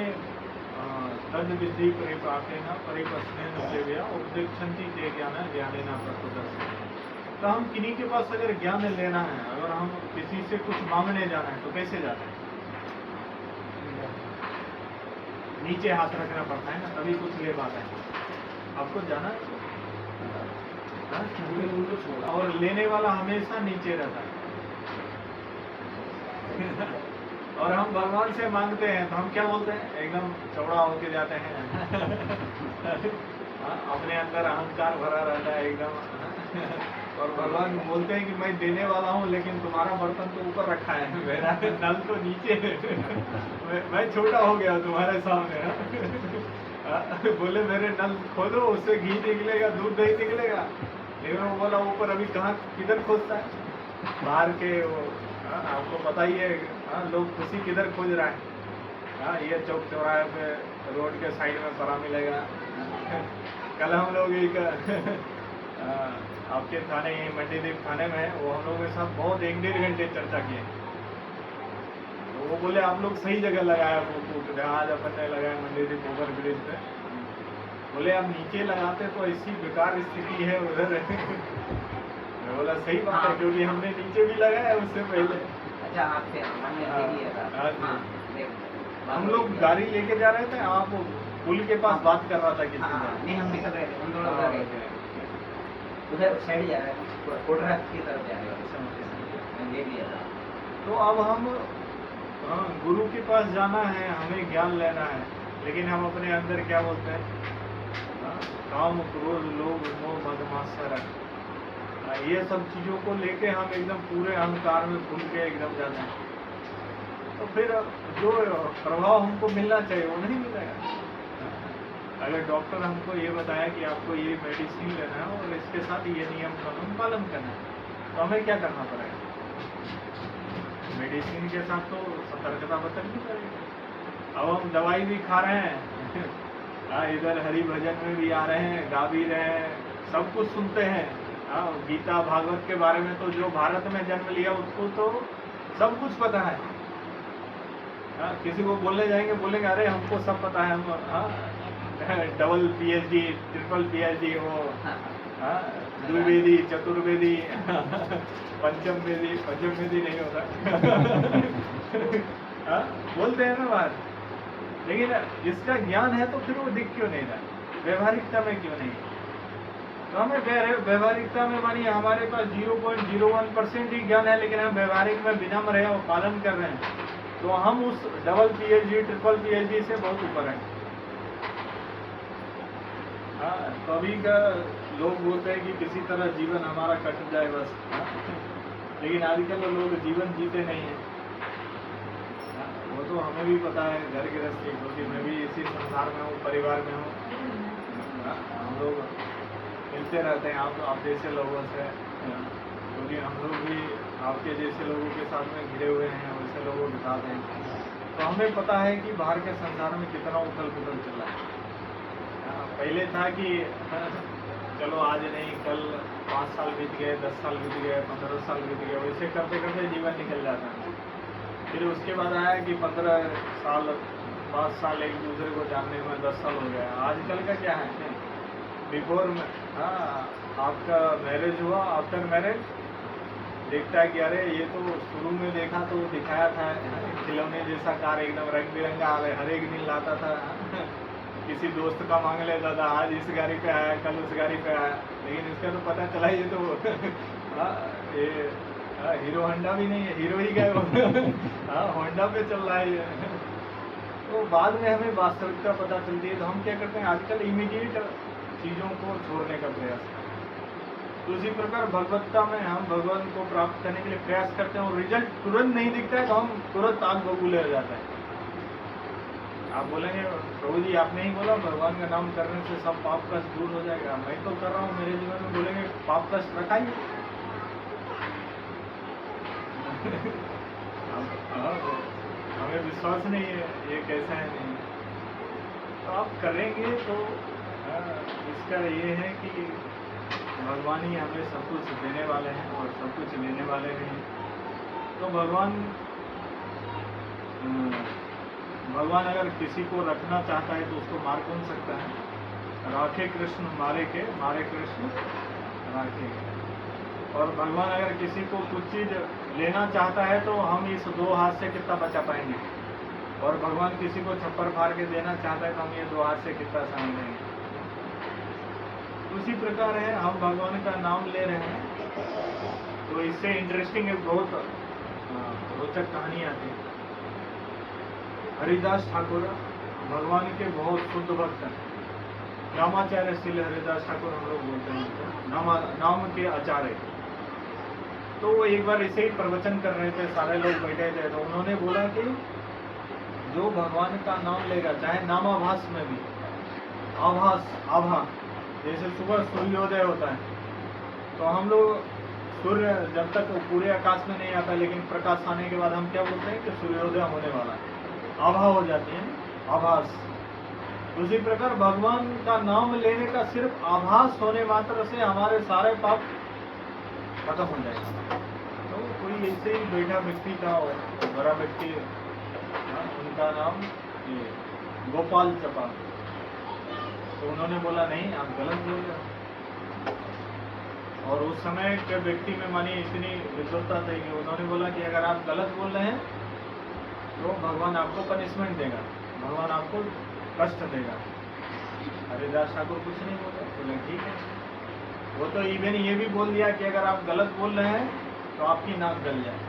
तद विधि परिपाकेन परिपस्नेन सेवया उपदेक्षन्ति ते ज्ञान ज्ञानेन प्रतोदर्शेन। तो हम किन्हीं के पास अगर ज्ञान लेना है, अगर हम किसी से कुछ मांगने जाना है तो कैसे जाते हैं? नीचे हाथ रखना पड़ता है ना, तभी कुछ ले पाते हैं। आपको जाना है और लेने वाला हमेशा नीचे रहता है। और हम भगवान से मांगते हैं तो हम क्या बोलते हैं? एकदम चौड़ा होके जाते हैं। अपने अंदर अहंकार भरा रहता है एकदम। और भगवान बोलते हैं कि मैं देने वाला हूँ, लेकिन तुम्हारा बर्तन तो ऊपर रखा है, मेरा नल तो नीचे है। मैं छोटा हो गया तुम्हारे सामने। बोले मेरे नल खोलो, उससे घी निकलेगा, दूध नहीं निकलेगा। लेकिन वो बोला ऊपर अभी कहाँ किधर खोजता है? बाहर के वो आपको पता ही है, लोग खुशी किधर खोज रहा है। ये चौक चौराहे पे रोड के साइड में पड़ा मिलेगा। कल हम लोग एक आपके थाने मंडीदीप थाने में वो हम लोगों के साथ बहुत 1-1.5 घंटे चर्चा किए। तो वो बोले आप लोग सही जगह लगाया वो जहाज अपन ने लगाया मंडीदीप ओवर ब्रिज पे। बोले आप नीचे लगाते तो ऐसी बेकार स्थिति है उधर। मैं बोला सही बात है, क्योंकि हमने नीचे भी लगाया उससे पहले। अच्छा आपसे हमने हाँ, देखी है हाँ, हाँ, हम लोग गाड़ी लेके जा रहे थे, आप पुल के पास बात कर रहा था किसी हाँ, से। नहीं हम निकल रहे थे, हम थोड़ा उधर गए थे। उधर साइड जा रहे हैं, कोटरा की तरफ जा रहे हैं, मैं देख लिया था। तो अब हम गुरु के पास जाना है, हमें ज्ञान लेना है, लेकिन हम अपने अंदर क्या बोलते हैं, काम क्रोध लोभ मोह मद मात्सर्य, ये सब चीज़ों को लेके हम एकदम पूरे अहंकार में भूल के एकदम जाते हैं। तो फिर जो प्रभाव हमको मिलना चाहिए वो नहीं मिलेगा। अगर डॉक्टर हमको ये बताया कि आपको ये मेडिसिन लेना है और इसके साथ ये नियम कानून पालन करना है, तो हमें क्या करना पड़ेगा? मेडिसिन के साथ तो सतर्कता बरतनी पड़ेगी। अब हम दवाई भी खा रहे हैं, इधर हरि भजन में भी आ रहे हैं, गा भी रहे हैं, सब कुछ सुनते हैं। गीता भागवत के बारे में तो जो भारत में जन्म लिया उसको तो सब कुछ पता है। किसी को बोलने जाएंगे बोलेंगे अरे हमको सब पता है, हम डबल पीएचडी ट्रिपल पीएचडी वो द्विवेदी चतुर्वेदी पंचम वेदी नहीं होता। बोलते हैं ना बात, लेकिन इसका ज्ञान है तो फिर वो दिख क्यों नहीं रहा, व्यवहारिकता में क्यों नहीं? तो हमें व्यवहारिकता में मानिए हमारे पास 0.01% ही ज्ञान है, लेकिन हम व्यवहारिक में विनम्र है और पालन कर रहे हैं, तो हम उस डबल पीएचडी ट्रिपल पीएचडी से बहुत ऊपर हैं। तो अभी का लोग बोलते हैं कि किसी तरह जीवन हमारा कट जाए बस, लेकिन आजकल लोग जीवन जीते नहीं हैं। वो तो हमें भी पता है घर गृहस्थी, क्योंकि मैं भी इसी संसार में हूँ, परिवार में हूँ। हम लोग मिलते रहते हैं आप जैसे लोगों से, क्योंकि हम लोग भी आपके जैसे लोगों के साथ में घिरे हुए हैं, वैसे लोगों के साथ हैं। तो हमें पता है कि बाहर के संसार में कितना उथल पुथल चल रहा है। पहले था कि चलो आज नहीं कल 5 साल बीत गए, 10 साल बीत गए, 15 साल बीत गए, वैसे करते करते जीवन निकल जाता है। फिर उसके बाद आया कि 15 साल 5 साल एक दूसरे को जानने में 10 साल हो गया। आजकल का क्या है, बिफोर में आपका मैरिज हुआ, आफ्टर मैरिज देखता है कि अरे ये तो शुरू में देखा तो दिखाया था खिलौने जैसा कार, एकदम रंग बिरंगा हर एक दिन लाता था। किसी दोस्त का मांग लेता था, आज इस गाड़ी पे आया, कल उस गाड़ी पे आया, लेकिन इसका तो पता चला ये तो ये हीरो होंडा भी नहीं है, हीरो ही गए होंडा पे चल रहा है ये। तो बाद में हमें वास्तविकता पता चलती है, तो हम क्या करते हैं आजकल इमीडिएट चीज़ों को छोड़ने का प्रयास करते हैं। तो उसी प्रकार भगवत्ता में हम भगवान को प्राप्त करने के लिए प्रयास करते हैं और रिजल्ट तुरंत नहीं दिखता है तो हम तुरंत आग बबूले हो जाते हैं। आप बोलेंगे प्रभु जी आपने ही बोला भगवान का नाम करने से सब पाप कष्ट दूर हो जाएगा, मैं तो कर रहा हूँ मेरे जीवन में। बोलेंगे पाप कष्ट रखाइए। हमें विश्वास नहीं है ये कैसा है नहीं, तो आप करेंगे तो इसका ये है कि भगवान ही हमें सब कुछ देने वाले हैं और सब कुछ लेने वाले भी हैं। तो भगवान अगर किसी को रखना चाहता है तो उसको मार कौन सकता है? राखे कृष्ण मारे के, मारे कृष्ण राखे। और भगवान अगर किसी को कुछ चीज़ लेना चाहता है तो हम इस 2 हाथ से कितना बचा पाएंगे, और भगवान किसी को छप्पर फाड़ के देना चाहता है तो हम ये 2 हाथ से कितना समझ लेंगे। उसी प्रकार है, हम भगवान का नाम ले रहे हैं तो इससे इंटरेस्टिंग एक बहुत रोचक कहानी आती है। हरिदास ठाकुर भगवान के बहुत शुद्ध भक्त हैं, नामाचार्य श्री हरिदास ठाकुर हम लोग बोलते हैं उनको, नाम के आचार्य। तो वो एक बार ऐसे ही प्रवचन कर रहे थे, सारे लोग बैठे थे, तो उन्होंने बोला कि जो भगवान का नाम लेगा, चाहे नामाभास में भी, आभा जैसे सुबह सूर्योदय होता है तो हम लोग सूर्य जब तक पूरे आकाश में नहीं आता, लेकिन प्रकाश आने के बाद हम क्या बोलते हैं कि सूर्योदय होने वाला है, आभा हो जाती है आभास। उसी प्रकार भगवान का नाम लेने का सिर्फ आभास होने मात्र से हमारे सारे पाप खत्म हो जाएंगे। तो कोई ऐसे ही बैठा व्यक्ति था, और बड़ा व्यक्ति, उनका नाम ये गोपाल चपा। तो उन्होंने बोला नहीं, आप गलत बोल रहे हो। और उस समय के व्यक्ति में मानी इतनी विद्वत्ता थी कि उन्होंने बोला कि अगर आप गलत बोल रहे हैं तो भगवान आपको पनिशमेंट देगा, भगवान आपको कष्ट देगा। हरिदास ठाकुर कुछ नहीं बोले, बोले ठीक है। वो तो इवन ये भी बोल दिया कि अगर आप गलत बोल रहे हैं तो आपकी नाक गल जाए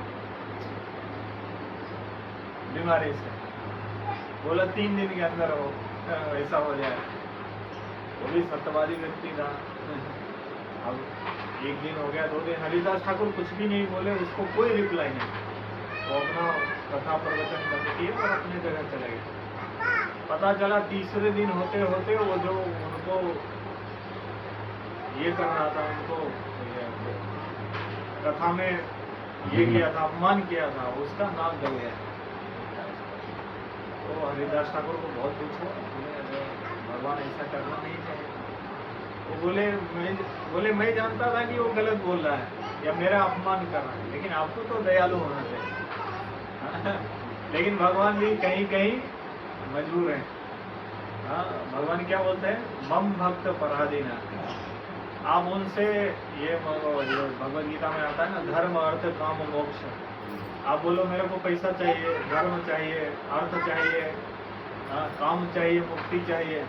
बीमारी से। बोला 3 दिन के अंदर हो ऐसा हो जाए। वो भी सत्यवादी व्यक्ति था। अब 1 दिन हो गया, 2 दिन, हरिदास ठाकुर कुछ भी नहीं बोले, उसको कोई रिप्लाई नहीं। वो अपना कथा प्रवचन बंद किए और अपने जगह चले गए। पता चला तीसरे दिन होते होते वो जो उनको ये कर रहा था, उनको कथा में ये किया था, अपमान किया था, उसका नाम गल गया। तो हरिदास ठाकुर को बहुत दुख हुआ। भगवान ऐसा करना नहीं चाहिए। वो बोले मैं जानता था कि वो गलत बोल रहा है या मेरा अपमान कर रहा है, लेकिन आपको तो दयालु होना चाहिए। लेकिन भगवान भी कहीं कहीं मजबूर है। भगवान क्या बोलते हैं, मम भक्त पराधीना। आप उनसे ये भगवद गीता में आता है ना, धर्म अर्थ काम मोक्ष। आप बोलो मेरे को पैसा चाहिए, धर्म चाहिए, अर्थ चाहिए, काम चाहिए, मुक्ति चाहिए,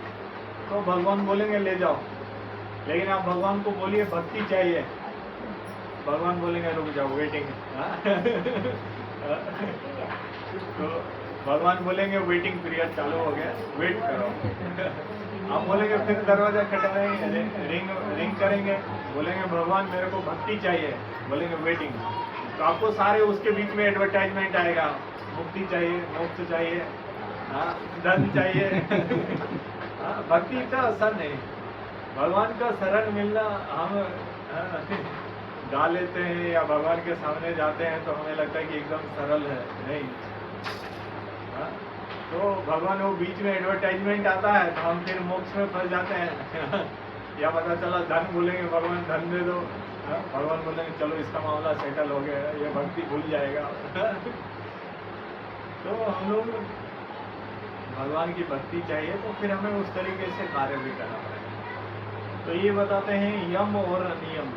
तो भगवान बोलेंगे ले जाओ। लेकिन आप भगवान को बोलिए भक्ति चाहिए, भगवान बोलेंगे रुक जाओ, वेटिंग। तो भगवान बोलेंगे वेटिंग पीरियड चालू हो गया, वेट करो। आप बोलेंगे फिर दरवाजा खटखटाएंगे, रिंग करेंगे, बोलेंगे भगवान मेरे को भक्ति चाहिए, बोलेंगे वेटिंग। तो आपको सारे उसके बीच में एडवर्टाइजमेंट आएगा, मुक्ति चाहिए, मोक्ष चाहिए, धन चाहिए। भक्ति इतना आसान नहीं। भगवान का शरण मिलना, हम गा लेते हैं या भगवान के सामने जाते हैं तो हमें लगता है कि एकदम सरल है, नहीं। तो भगवान वो बीच में एडवर्टाइजमेंट आता है तो हम फिर मोक्ष में फंस जाते हैं। या पता चला धन बोलेंगे, भगवान धन दे दो, भगवान बोलेंगे चलो इसका मामला सेटल हो गया, ये भक्ति भूल जाएगा। तो हम लोग भगवान की भक्ति चाहिए तो फिर हमें उस तरीके से कार्य भी करना पड़ेगा। तो ये बताते हैं यम और नियम।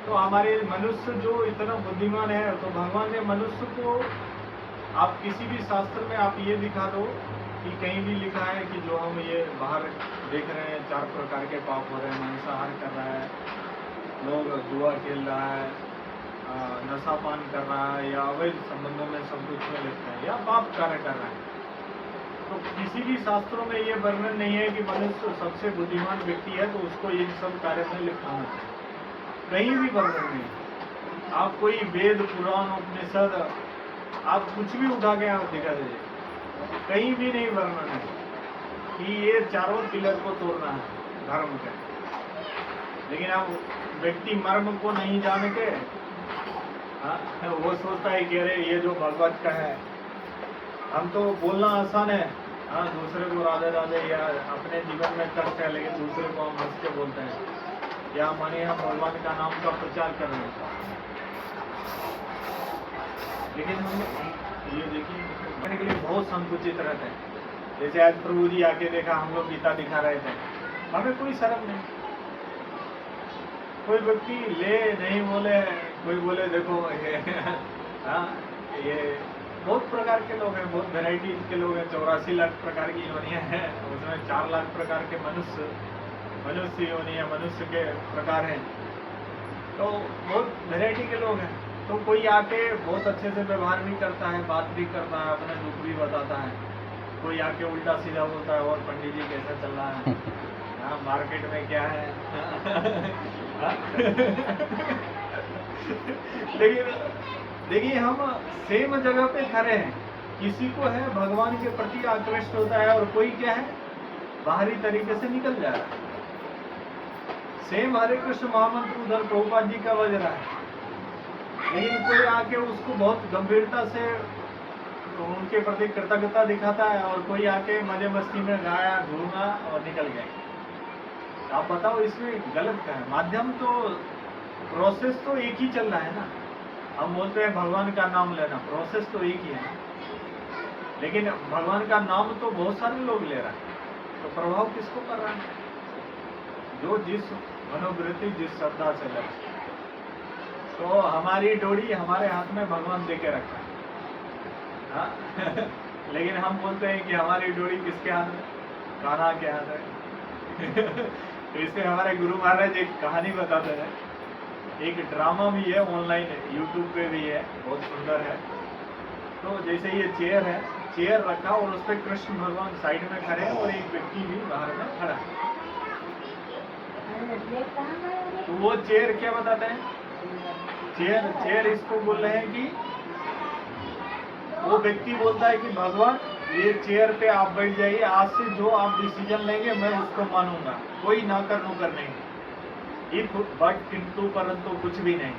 तो हमारे मनुष्य जो इतना बुद्धिमान है, तो भगवान ने मनुष्य को, आप किसी भी शास्त्र में आप ये दिखा दो कि कहीं भी लिखा है कि जो हम ये बाहर देख रहे हैं 4 प्रकार के पाप हो रहे हैं, मांसाहार कर रहा है, लोग जुआ खेल रहा है, नशापान कर रहा है, या अवैध संबंधों में सब कुछ में लिखता है, या पाप कार्य कर रहा है। तो किसी भी शास्त्रों में ये वर्णन नहीं है कि मनुष्य सबसे बुद्धिमान व्यक्ति है तो उसको ये सब कार्य में लिखाना चाहिए। कहीं भी वर्णन नहीं। आप कोई वेद, पुराण, उपनिषद, आप कुछ भी उठा के आप दिखा दीजिए, कहीं भी नहीं वर्णन है कि ये चारों पिलर को तोड़ना है धर्म के। लेकिन आप व्यक्ति मर्म को नहीं जान के वो सोचता है कि अरे ये जो भगवत का है, हम तो बोलना आसान है, दूसरे को राधे राधे, या अपने जीवन में कष्ट है लेकिन दूसरे को हम हंस के बोलते हैं, या मानिए हम भगवान का नाम का प्रचार कर रहे हैं। लेकिन हम ये देखिए करने के लिए बहुत संकुचित रहते हैं। जैसे आज प्रभु जी आके देखा, हम लोग गीता दिखा रहे थे, हमें कोई शर्म नहीं। कोई व्यक्ति ले नहीं बोले, कोई बोले देखो ये बहुत प्रकार के लोग हैं, बहुत वेराइटीज के लोग हैं। 84 लाख प्रकार की योनियां हैं, उसमें 4 लाख प्रकार के मनुष्य योनियां, मनुष्य के प्रकार हैं। तो बहुत वेराइटी के लोग हैं। तो कोई आके बहुत अच्छे से व्यवहार भी करता है, बात भी करता है, अपना दुख भी बताता है। कोई आके उल्टा सीधा बोलता है, और पंडित जी कैसा चल रहा है, मार्केट में क्या है। लेकिन देखिए हम सेम जगह पे खड़े हैं। किसी को है भगवान के प्रति आकृष्ट होता है, और कोई क्या है बाहरी तरीके से निकल जा रहा है। सेम हरे कृष्ण महामंत्र उधर प्रभुपाद जी का बज रहा है, लेकिन कोई आके उसको बहुत गंभीरता से तो उनके प्रति कृतज्ञता दिखाता है, और कोई आके मजे मस्ती में गाया घूमा और निकल गया। आप बताओ इसमें गलत क्या है? माध्यम तो, प्रोसेस तो एक ही चल रहा है ना। हम बोलते हैं भगवान का नाम लेना, प्रोसेस तो एक ही है ना, लेकिन भगवान का नाम तो बहुत सारे लोग ले रहा है, तो प्रभाव किसको कर रहा है? जो जिस मनोवृत्ति, जिस श्रद्धा से ले। तो हमारी डोरी हमारे हाथ में भगवान दे के रखा है, हाँ? लेकिन हम बोलते हैं कि हमारी डोरी किसके हाथ में? कान्हा के हाथ में। तो इसमें हमारे गुरु महाराज एक कहानी बताते हैं। एक ड्रामा भी है, ऑनलाइन यूट्यूब पे भी है, बहुत सुंदर है। तो जैसे ये चेयर है, चेयर रखा और उस पर कृष्ण भगवान साइड में खड़े हैं और एक व्यक्ति भी बाहर में खड़ा है। तो वो चेयर क्या बताते हैं? चेयर इसको बोल रहे हैं कि वो व्यक्ति बोलता है कि भगवान ये चेयर पे आप बैठ जाइए, आज से जो आप डिसीजन लेंगे मैं उसको मानूंगा, कोई ना कर नो कर नहीं, इफ बट किंतु परंतु कुछ भी नहीं।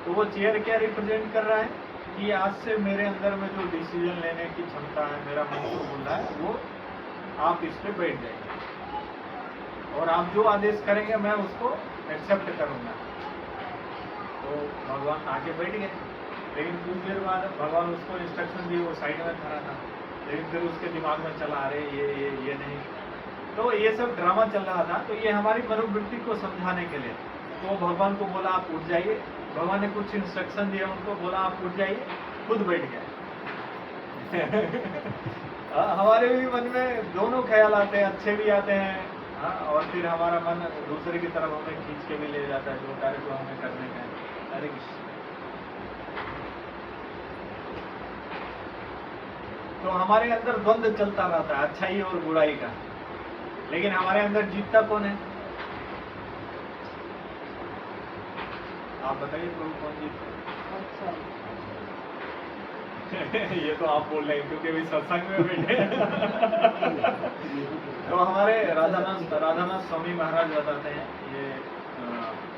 तो वो चेयर क्या रिप्रेजेंट कर रहा है कि आज से मेरे अंदर में जो डिसीजन लेने की क्षमता है, मेरा मन को बोल रहा है, वो आप इस पे बैठ जाइए और आप जो आदेश करेंगे मैं उसको एक्सेप्ट करूंगा। तो भगवान आके बैठ गए, लेकिन कुछ देर बाद भगवान उसको इंस्ट्रक्शन दिए, वो साइड में खड़ा था, लेकिन फिर उसके दिमाग में चला अरे ये नहीं। तो ये सब ड्रामा चल रहा था। तो ये हमारी मनोवृत्ति को समझाने के लिए। तो भगवान को बोला आप उठ जाइए, भगवान ने कुछ इंस्ट्रक्शन दिया उनको, बोला आप उठ जाइए, खुद बैठ गए। हमारे भी मन में दोनों ख्याल आते हैं, अच्छे भी आते हैं, हाँ, और फिर हमारा मन दूसरे की तरफ हमें खींच के भी ले जाता है, जो कार्य को हमें करने का है। हरे कृष्ण। तो हमारे अंदर द्वंद्व चलता रहता है, अच्छाई और बुराई का, लेकिन हमारे अंदर जीतता कौन है? आप बताइए प्रभु, कौन जीतता है? ये तो आप बोल रहे हैं क्योंकि अभी सत्संग में बैठे। तो हमारे राधानाथ स्वामी महाराज बताते हैं, ये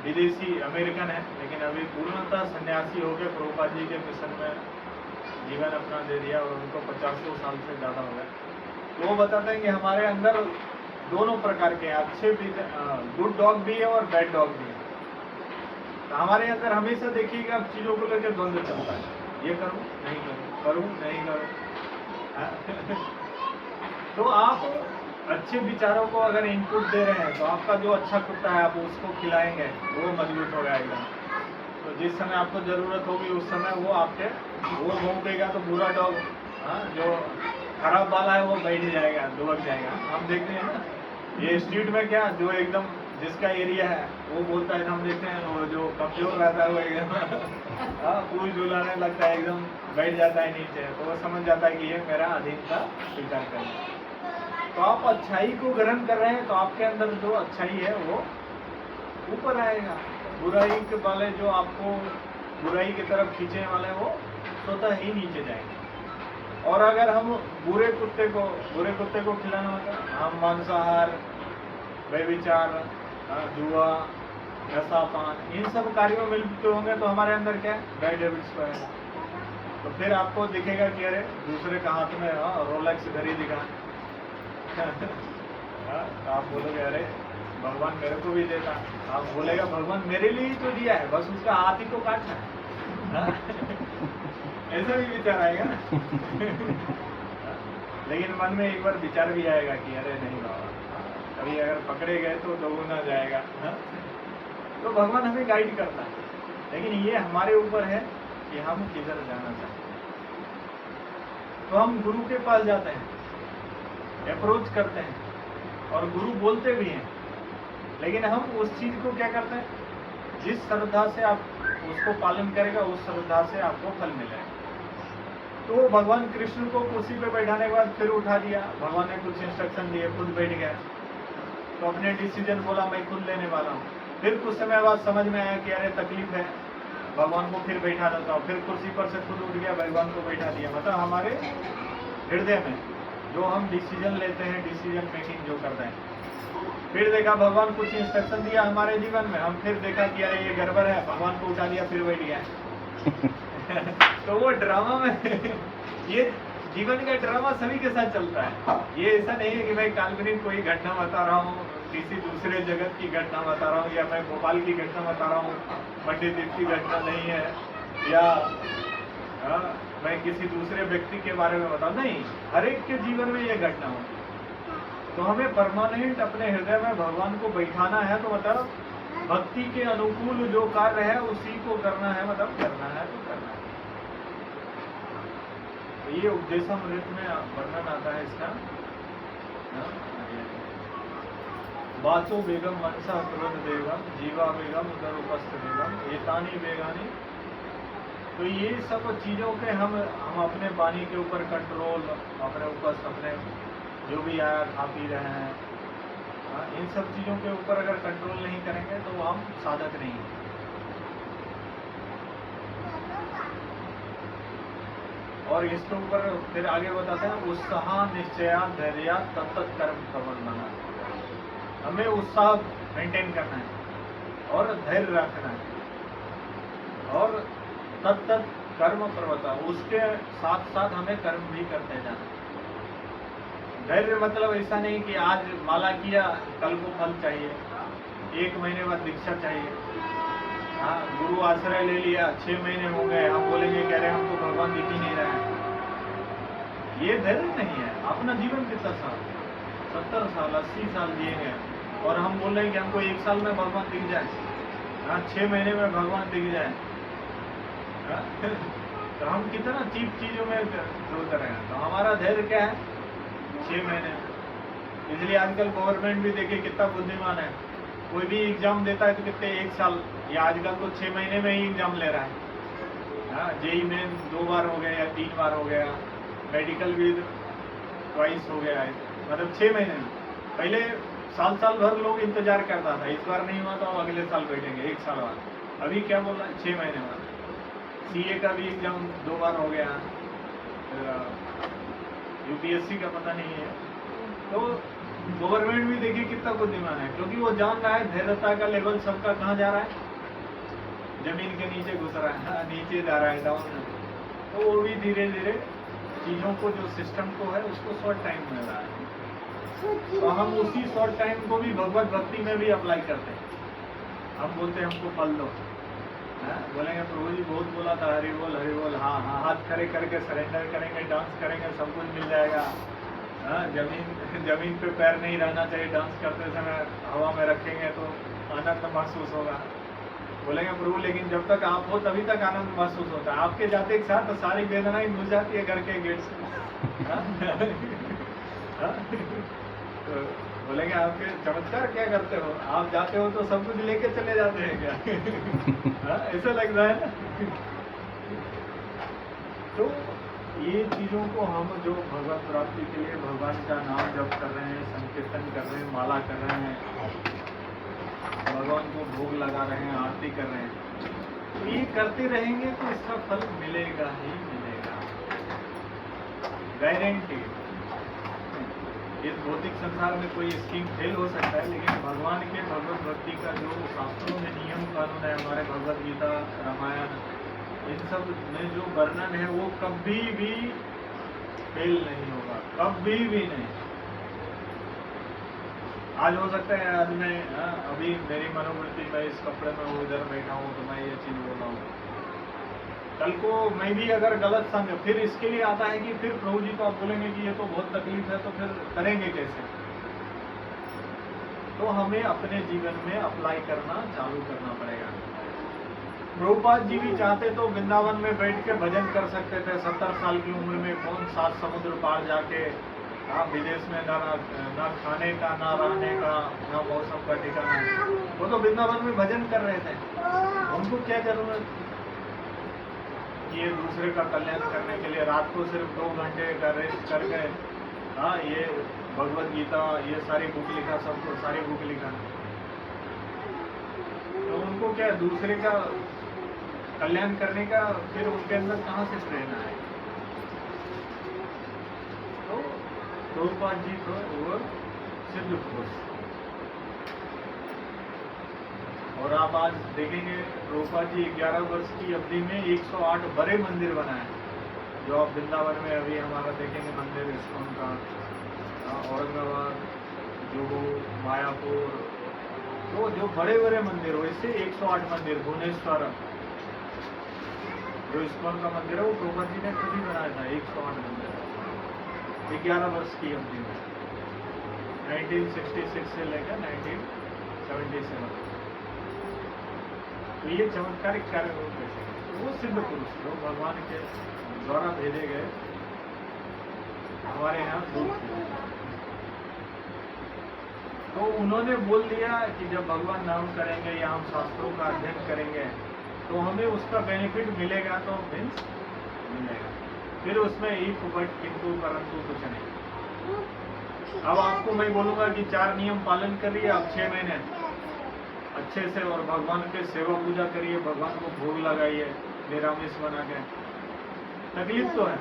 विदेशी अमेरिकन है, लेकिन अभी पूर्णतः सन्यासी हो गए, प्रभुपाद जी के मिशन में जीवन अपना दे दिया और उनको 50 साल से ज़्यादा हो गया। वो बताते हैं कि हमारे अंदर दोनों प्रकार के अच्छे भी, गुड डॉग भी है और बैड डॉग भी है। तो हमारे अंदर हमेशा देखिएगा चीज़ों को लेकर द्वंद्व चलता है, ये करूँ नहीं करूँ, करूँ नहीं करूँ। तो आप अच्छे विचारों को अगर इनपुट दे रहे हैं तो आपका जो अच्छा कुत्ता है आप उसको खिलाएंगे, वो मजबूत हो जाएगा। तो जिस समय आपको ज़रूरत होगी उस समय वो आपके वो भौंकेगा, तो बुरा डॉग, हाँ, जो खराब वाला है वो बैठ जाएगा, दुबक जाएगा। हम देखते हैं ना ये स्ट्रीट में क्या, जो एकदम जिसका एरिया है वो बोलता है, हम देखते हैं वो जो कमजोर रहता है वो एकदम हाँ पूछ झुलाने लगता है, एकदम बैठ जाता है नीचे, तो वो समझ जाता है कि ये मेरा अधीनता स्वीकार करना। तो आप अच्छाई को ग्रहण कर रहे हैं तो आपके अंदर जो अच्छाई है वो ऊपर आएगा, बुराई के वाले जो आपको बुराई की तरफ खींचने वाले वो स्वतः ही नीचे जाएंगे। और अगर हम बुरे कुत्ते को खिलाना होगा, हम मांसाहार, व्यभिचार, जुआ, नशापान, इन सब कार्यों में लिप्त होंगे तो हमारे अंदर क्या है, बैड हैबिट्स आएगा। तो फिर आपको दिखेगा कि अरे दूसरे का हाथ में रोलेक्स घड़ी दिखा। तो आप बोलोगे अरे भगवान मेरे को भी देता, आप बोलेगा भगवान मेरे लिए ही तो दिया है, बस उसका हाथ ही तो काटना है। ऐसा भी विचार आएगा ना। लेकिन मन में एक बार विचार भी आएगा कि अरे नहीं बाबा, कभी अगर पकड़े गए तो दोगुना जाएगा। तो भगवान हमें गाइड करता है, लेकिन ये हमारे ऊपर है कि हम किधर जाना चाहते हैं। तो हम गुरु के पास जाते हैं, अप्रोच करते हैं और गुरु बोलते भी हैं, लेकिन हम उस चीज को क्या करते हैं, जिस श्रद्धा से आप उसको पालन करेगा उस श्रद्धा से आपको फल मिलेगा। तो भगवान कृष्ण को कुर्सी पे बैठाने के बाद फिर उठा दिया, भगवान ने कुछ इंस्ट्रक्शन दिए, खुद बैठ गया, तो अपने डिसीजन बोला मैं खुद लेने वाला हूँ। फिर कुछ समय बाद समझ में आया कि अरे तकलीफ है, भगवान को फिर बैठा देता हूँ, फिर कुर्सी पर से खुद उठ गया, भगवान को बैठा दिया। मतलब हमारे हृदय में जो हम डिसीजन लेते हैं, डिसीजन मेकिंग जो करते हैं, फिर देखा भगवान कुछ इंस्ट्रक्शन दिया हमारे जीवन में, हम फिर देखा कि अरे ये गड़बड़ है, भगवान को उठा दिया, फिर बैठ गया। तो वो ड्रामा में ये जीवन का ड्रामा सभी के साथ चलता है। ये ऐसा नहीं है कि मैं काल्पनिक कोई घटना बता रहा हूँ, किसी दूसरे जगत की घटना बता रहा हूँ, या मैं भोपाल की घटना बता रहा हूँ, पंडित जी की घटना नहीं है, या मैं किसी दूसरे व्यक्ति के बारे में बता, नहीं, हर एक के जीवन में ये घटना होती है। तो हमें परमानेंट अपने हृदय में भगवान को बैठाना है, तो मतलब भक्ति के अनुकूल जो कार्य है उसी को करना है, मतलब करना है तो करना है। तो ये उपदेशामृत में वर्णन आता है इसका। वाचो वेगम मनसा क्रोध वेगम जीवा वेगम उदर उपस्थ वेगम एतानी वेगानी। तो ये सब चीज़ों के हम अपने वाणी के ऊपर कंट्रोल, अपने ऊपर अपने जो भी आया खा पी रहे हैं, इन सब चीज़ों के ऊपर अगर कंट्रोल नहीं करेंगे तो हम साधक नहीं हैं। और इसके ऊपर फिर आगे बताते हैं उत्साह निश्चया धैर्य तत्त कर्म प्रबंधना। हमें उत्साह मेंटेन करना है और धैर्य रखना है और तत्त कर्म प्रवता, उसके साथ साथ हमें कर्म भी करते जाना है। धैर्य मतलब ऐसा नहीं कि आज माला किया कल को फल चाहिए, 1 महीने बाद दीक्षा चाहिए, हाँ गुरु आश्रय ले लिया 6 महीने हो गए, हम बोलेंगे कह रहे हमको भगवान दिख ही नहीं रहा है। ये धैर्य नहीं है। अपना जीवन कितना साल, 70 साल 80 साल जिए हैं और हम बोल रहे हैं कि हमको 1 साल में भगवान दिख जाए, हाँ 6 महीने में भगवान दिख जाए, हाँ? तो हम कितना चीप चीजों में जोड़ते रहे। तो हमारा धैर्य क्या है, 6 महीने। इसलिए आजकल गवर्नमेंट भी देखिए कितना बुद्धिमान है, कोई भी एग्जाम देता है तो कितने 1 साल या आजकल तो 6 महीने में ही एग्जाम ले रहा है। हाँ जेई में 2 बार हो गया या 3 बार हो गया, मेडिकल भी ट्वाइस हो गया है, मतलब 6 महीने में। पहले साल भर लोग इंतजार करता था, इस बार नहीं हुआ तो अगले साल बैठेंगे 1 साल बाद। अभी क्या बोल रहा है, 6 महीने बाद। सीए का भी एग्जाम 2 बार हो गया, यूपीएससी का पता नहीं है। तो गवर्नमेंट भी देखिए कितना बुद्धिमान है, क्योंकि वो जान रहा है धैर्यता का लेवल सबका कहाँ जा रहा है, जमीन के नीचे घुस रहा है, नीचे जा रहा है, डाउन। तो वो भी धीरे धीरे चीज़ों को, जो सिस्टम को है उसको शॉर्ट टाइम मिल रहा है। तो हम उसी शॉर्ट टाइम को भी भगवत भक्ति में भी अप्लाई करते हैं। हम बोलते हैं हमको फल दो, बोलेंगे प्रभु जी बहुत बोला था हरि बोल, हाँ हाँ हाथ खड़े करके सरेंडर करेंगे, डांस करेंगे, सब कुछ मिल जाएगा। हाँ जमीन पे पैर नहीं रहना चाहिए, डांस करते समय हवा में रखेंगे तो आनंद महसूस होगा। बोलेंगे प्रभु लेकिन जब तक आप हो तभी तक आनंद महसूस होता है, आपके जाते के साथ सारी वेदना ही घुस जाती है घर के गेट से। तो बोलेंगे आपके चमत्कार क्या करते हो, आप जाते हो तो सब कुछ लेके चले जाते हैं क्या? ऐसा लगता है ना। तो ये चीज़ों को हम जो भगवत प्राप्ति के लिए भगवान का नाम जप कर रहे हैं, संकीर्तन कर रहे हैं, माला कर रहे हैं, भगवान को भोग लगा रहे हैं, आरती कर रहे हैं, तो ये करते रहेंगे तो इसका फल मिलेगा ही मिलेगा, गारंटी। इस भौतिक संसार में कोई स्कीम फेल हो सकता है, लेकिन भगवान के भगवत भक्ति का जो शास्त्रों में नियम कानून है, हमारे भगवत गीता, रामायण, इन सब में जो वर्णन है वो कभी भी फेल नहीं होगा, कभी भी नहीं। आज हो सकता है आज मैं अभी मेरी मनोवृत्ति में इस कपड़े में वो इधर बैठा हूँ तो मैं ये चीज़ बोल रहा हूँ, कल को मैं भी अगर गलत समझ, फिर इसके लिए आता है कि फिर प्रभु जी को आप बोलेंगे कि ये तो बहुत तकलीफ है, तो फिर करेंगे कैसे? तो हमें अपने जीवन में अप्लाई करना चालू करना पड़ेगा। प्रभुपाद जी भी चाहते तो वृंदावन में बैठ के भजन कर सकते थे, 70 साल की उम्र में कौन 7 समुद्र पार जाके विदेश में ना खाने का, ना रहने का, ना मौसम का ठिकाना, वो तो वृंदावन में भजन कर रहे थे। उनको क्या जरूरत ये दूसरे का कल्याण करने के लिए रात को सिर्फ 2 घंटे का रेस्ट कर गए, हाँ ये भगवत गीता ये सारी बुक लिखा, सबको सारी बुक लिखा, तो उनको क्या दूसरे का कल्याण करने का फिर उनके अंदर कहाँ से प्रेरणा है? तो प्रभुपाद जी तो वो सिद्ध पुरुष, और आप आज देखेंगे प्रभुपाद जी 11 वर्ष की अवधि में 108 बड़े मंदिर बनाए हैं। जो आप वृंदावन में अभी हमारा देखेंगे मंदिर इस्कॉन का, औरंगाबाद, जुहू, मायापुर, तो जो बड़े बड़े मंदिर वैसे 108 मंदिर, भुवनेश्वर जो इस्कॉन का मंदिर है वो प्रभुपाद जी ने खुद ही बनाया था। 108 मंदिर 11 वर्ष की अवधि में, 1966 से लेकर 1977। तो ये चमत्कारिक कार्य हो कैसे, तो वो सिद्ध पुरुष जो भगवान के द्वारा भेजे गए हमारे यहाँ दूत थे। तो उन्होंने बोल दिया कि जब भगवान नाम करेंगे या हम शास्त्रों का अध्ययन करेंगे तो हमें उसका बेनिफिट मिलेगा, तो मीन्स मिलेगा। फिर उसमें इफ बट किंतु परंतु कुछ नहीं। अब आपको मैं बोलूंगा कि 4 नियम पालन करिए आप 6 महीने अच्छे से, और भगवान के सेवा पूजा करिए, भगवान को भोग लगाइए निरामिष बना के। तकलीफ तो है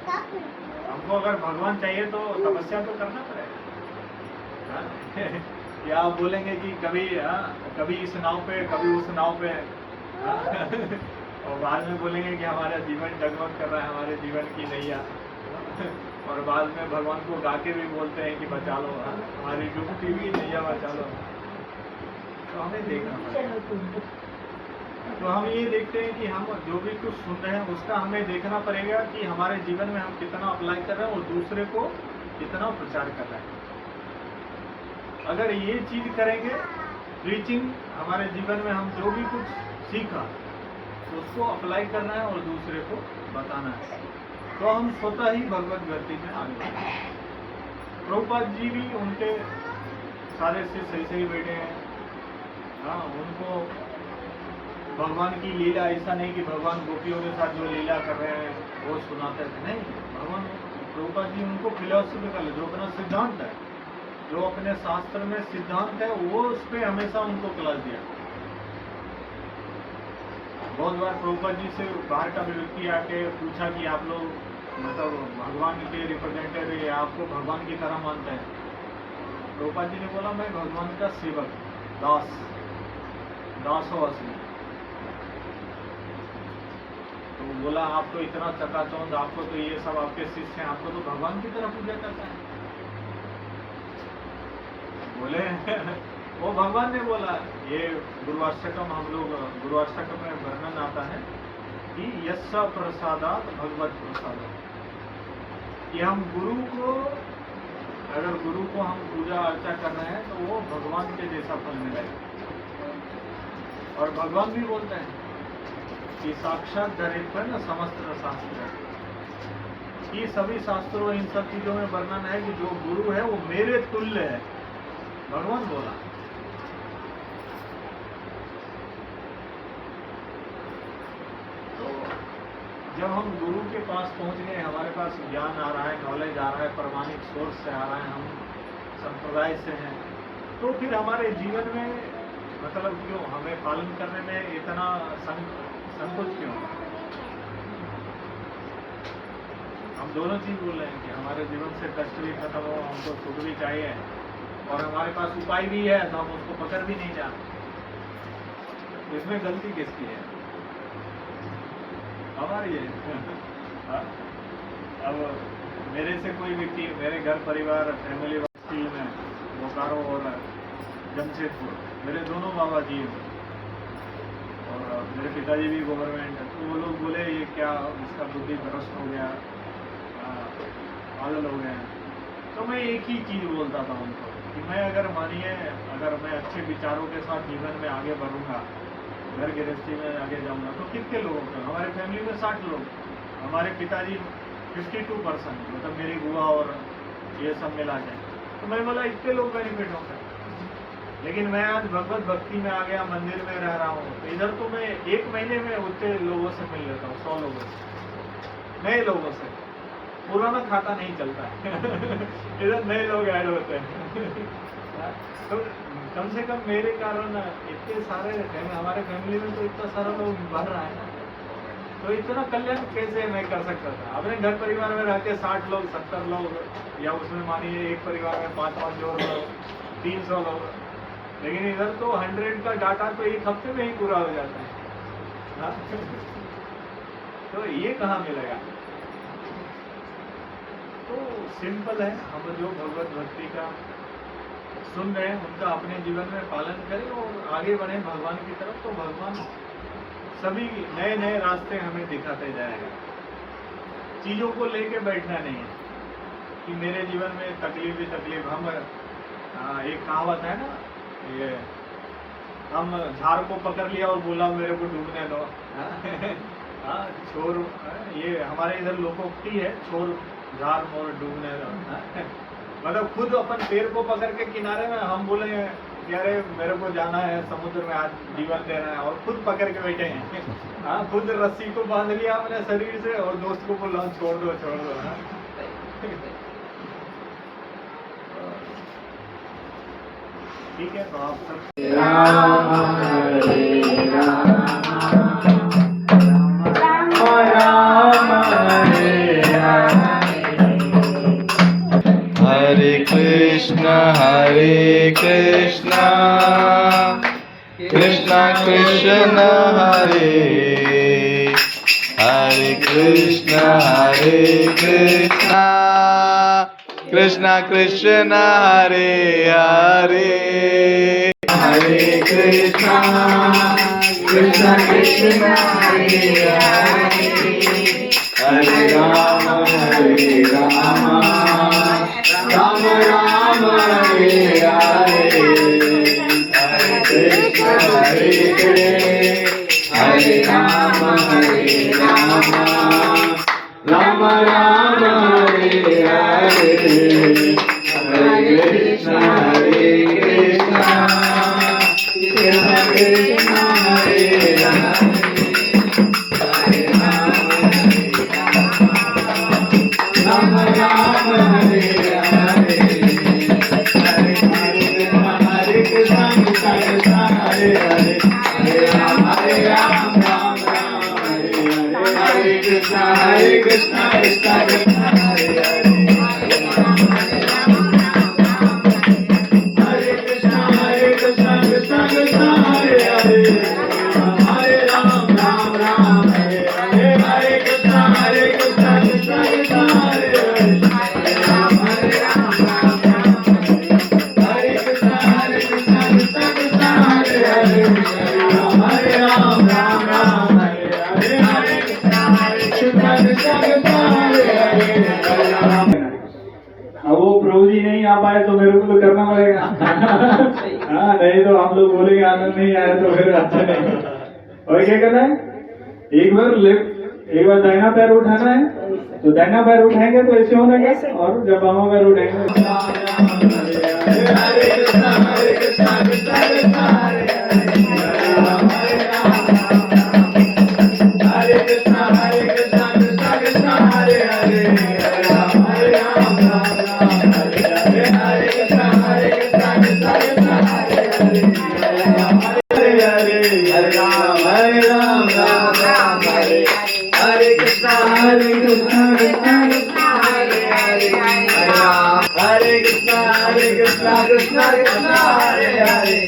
हमको, अगर भगवान चाहिए तो तपस्या तो करना पड़ेगा। या आप बोलेंगे कि कभी इस नाव पे कभी उस नाव पे, और बाद में बोलेंगे कि हमारा जीवन डगमग कर रहा है, हमारे जीवन की नैया, और बाद में भगवान को गा के भी बोलते हैं कि बचा लो, हमारी डूबती हुई नैया बचा लो। तो हमें देखना पड़ेगा। तो हम ये देखते हैं कि हम जो भी कुछ सुन रहे हैं उसका हमें देखना पड़ेगा कि हमारे जीवन में हम कितना अप्लाई कर रहे हैं और दूसरे को कितना प्रचार कर रहे हैं। अगर ये चीज करेंगे, प्रीचिंग, हमारे जीवन में हम जो भी कुछ सीखा उसको अप्लाई करना है और दूसरे को बताना है, तो हम स्वतः ही भगवत गति में आगे बढ़ेंगे। प्रभुपाद जी भी उनके सारे से सही बैठे हैं। हाँ, उनको भगवान की लीला, ऐसा नहीं कि भगवान गोपियों के साथ जो लीला कर रहे हैं वो सुनाते थे, नहीं। भगवान प्रभुपाद जी उनको फिलोसफिकल, जो अपना सिद्धांत है, जो अपने शास्त्र में सिद्धांत है, वो उस पर हमेशा उनको क्लास दिया। बहुत बार प्रभुपाद जी से बाहर का व्यक्ति आके पूछा कि आप लोग मतलब भगवान के रिप्रेजेंटेटिव या आपको भगवान की तरह मानते हैं? प्रभुपाद जी ने बोला मैं भगवान का सेवक, दास हो असली। तो बोला आप तो इतना चकाचौंध, आपको तो ये सब आपके शिष्य हैं, आपको तो भगवान की तरह पूजा करता है। बोले वो भगवान ने बोला, ये गुरुवाष्टकम, हम लोग गुरुवाष्टकम में वर्णन आता है कि यस्स प्रसादात भगवत प्रसाद, कि हम गुरु को, अगर गुरु को हम पूजा अर्चा कर रहे हैं तो वो भगवान के जैसा फल मिलेगा। और भगवान भी बोलते हैं कि साक्षात धरित्व समस्त शास्त्र, कि सभी शास्त्रों इन सब चीजों में वर्णन है कि जो गुरु है वो मेरे तुल्य है, भगवान बोला। तो जब हम गुरु के पास पहुंच गए, हमारे पास ज्ञान आ रहा है, नॉलेज आ रहा है, प्रमाणिक सोर्स से आ रहा है, हम संप्रदाय से हैं, तो फिर हमारे जीवन में मतलब क्यों हमें पालन करने में इतना संकोच क्यों? हम दोनों चीज बोल रहे हैं कि हमारे जीवन से कष्ट भी खत्म हो, हमको सुख भी चाहिए, और हमारे पास उपाय भी है तो हम उसको पकड़ भी नहीं जाते। इसमें गलती किसकी है? हमारी है। अब मेरे से कोई व्यक्ति, मेरे घर परिवार फैमिली में बोकारो और जमशेदपुर, मेरे दोनों बाबा जी हैं और मेरे पिताजी भी गवर्नमेंट है। तो वो लोग बोले ये क्या, इसका बुद्धि भ्रष्ट हो गया, पागल हो गए। तो मैं एक ही चीज़ बोलता था उनको कि मैं अगर मानिए, अगर मैं अच्छे विचारों के साथ जीवन में आगे बढ़ूंगा, घर गृहस्थी में आगे जाऊंगा, तो कितने लोगों को, हमारे फैमिली में 60 लोग, हमारे पिताजी 52%, मतलब मेरी बुआ और ये सब मिला जाए, तो मैं बोला इतने लोग बेनिफिट होंगे। लेकिन मैं आज भगवत भक्ति में आ गया, मंदिर में रह रहा हूँ, तो इधर तो मैं 1 महीने में उतने लोगों से मिल लेता हूँ, 100 लोगों से, नए लोगों से। पुराना खाता नहीं चलता है इधर नए लोग ऐड होते हैं। तो कम से कम मेरे कारण इतने सारे, हमारे फैमिली में तो इतना सारा लोग बढ़ रहा है ना, तो इतना कल्याण कैसे मैं कर सकता था? अपने घर परिवार में रहते 60 लोग 70 लोग, या उसमें मानिए एक परिवार में 5-5 जोड़ लोग, 300 लोग, लेकिन इधर तो 100 का डाटा तो एक हफ्ते में ही पूरा हो जाता है। हाँ? तो ये कहाँ मिलेगा? तो सिंपल है, हम जो भगवत भक्ति का सुन रहे हैं उनका अपने जीवन में पालन करें और आगे बढ़े भगवान की तरफ, तो भगवान सभी नए नए रास्ते हमें दिखाते जाएगा। चीजों को लेके बैठना नहीं है कि मेरे जीवन में तकलीफ ही तकलीफ। हम एक कहावत है ना, ये हम झाड़ को पकड़ लिया और बोला मेरे को डूबने दो। हाँ, छोर, ये हमारे इधर लोकोक्ति है, छोर झाड़ मोर डूबने दो। मतलब खुद अपन पेड़ को पकड़ के किनारे में हम बोले यारे मेरे को जाना है समुद्र में, आज जीवन देना है, और खुद पकड़ के बैठे हैं। हाँ, खुद रस्सी को बांध लिया अपने शरीर से और दोस्त को बोला छोड़ दो छोड़ दो। हाँ? ठीक है, तो आप सब राम हरे राम राम हरे हरे कृष्ण कृष्ण कृष्ण हरे हरे कृष्ण कृष्ण कृष्ण हरे हरे हरे कृष्ण कृष्ण हरे हरे हरे राम राम राम हरे हरे हरे कृष्ण हरे राम राम राम हरे हरे हरे कृष्ण कृष्ण कृष्ण हरे हरे राम राम हरे हरे हरे कृष्ण कृष्ण हरे हरे हरे राम राम राम हरे हरे हरे कृष्ण कृष्ण कृष्ण हरे हरे हरे कृष्ण कृष्ण कृष्ण हरे हरे हरे राम राम हरे हरे हरे कृष्ण कृष्ण कृष्ण हरे हरे हरे राम हरे कृष्ण कृष्ण कृष्ण हरे हरे हरे राम राम हरे हरे हरे कृष्ण कृष्ण कृष्ण हरे हरे हरे राम। अब वो प्रभु जी नहीं आ पाए तो मेरे को तो करना पड़ेगा। हाँ, नहीं तो हम लोग बोलेंगे आनंद नहीं आया तो फिर अच्छा नहीं। और क्या करना है, एक बार दाहिना पैर उठाना है, तो दाहिना पैर उठाएंगे तो ऐसे होना है, और जब बामा पैर उठाएंगे हरे कृष्ण कृष्ण कृष्ण हरे हरे कृष्ण कृष्ण कृष्ण हरे हरे हरे राम हरे हरे कृष्ण कृष्ण कृष्ण हरे हरे हरे हरे हरे राम राम हरे हरे कृष्ण कृष्ण कृष्ण हरे हरे हरे राम हरे कृष्ण कृष्ण कृष्ण हरे हरे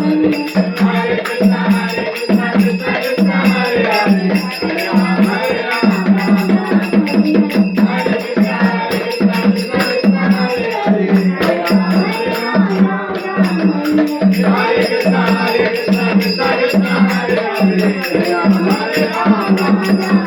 हरे कृष्ण कृष्ण कृष्ण हरे हरे हरे राम हरे कृष्ण कृष्ण कृष्ण हरे हरे हरे कृष्ण कृष्ण कृष्ण हरे हरे हरे राम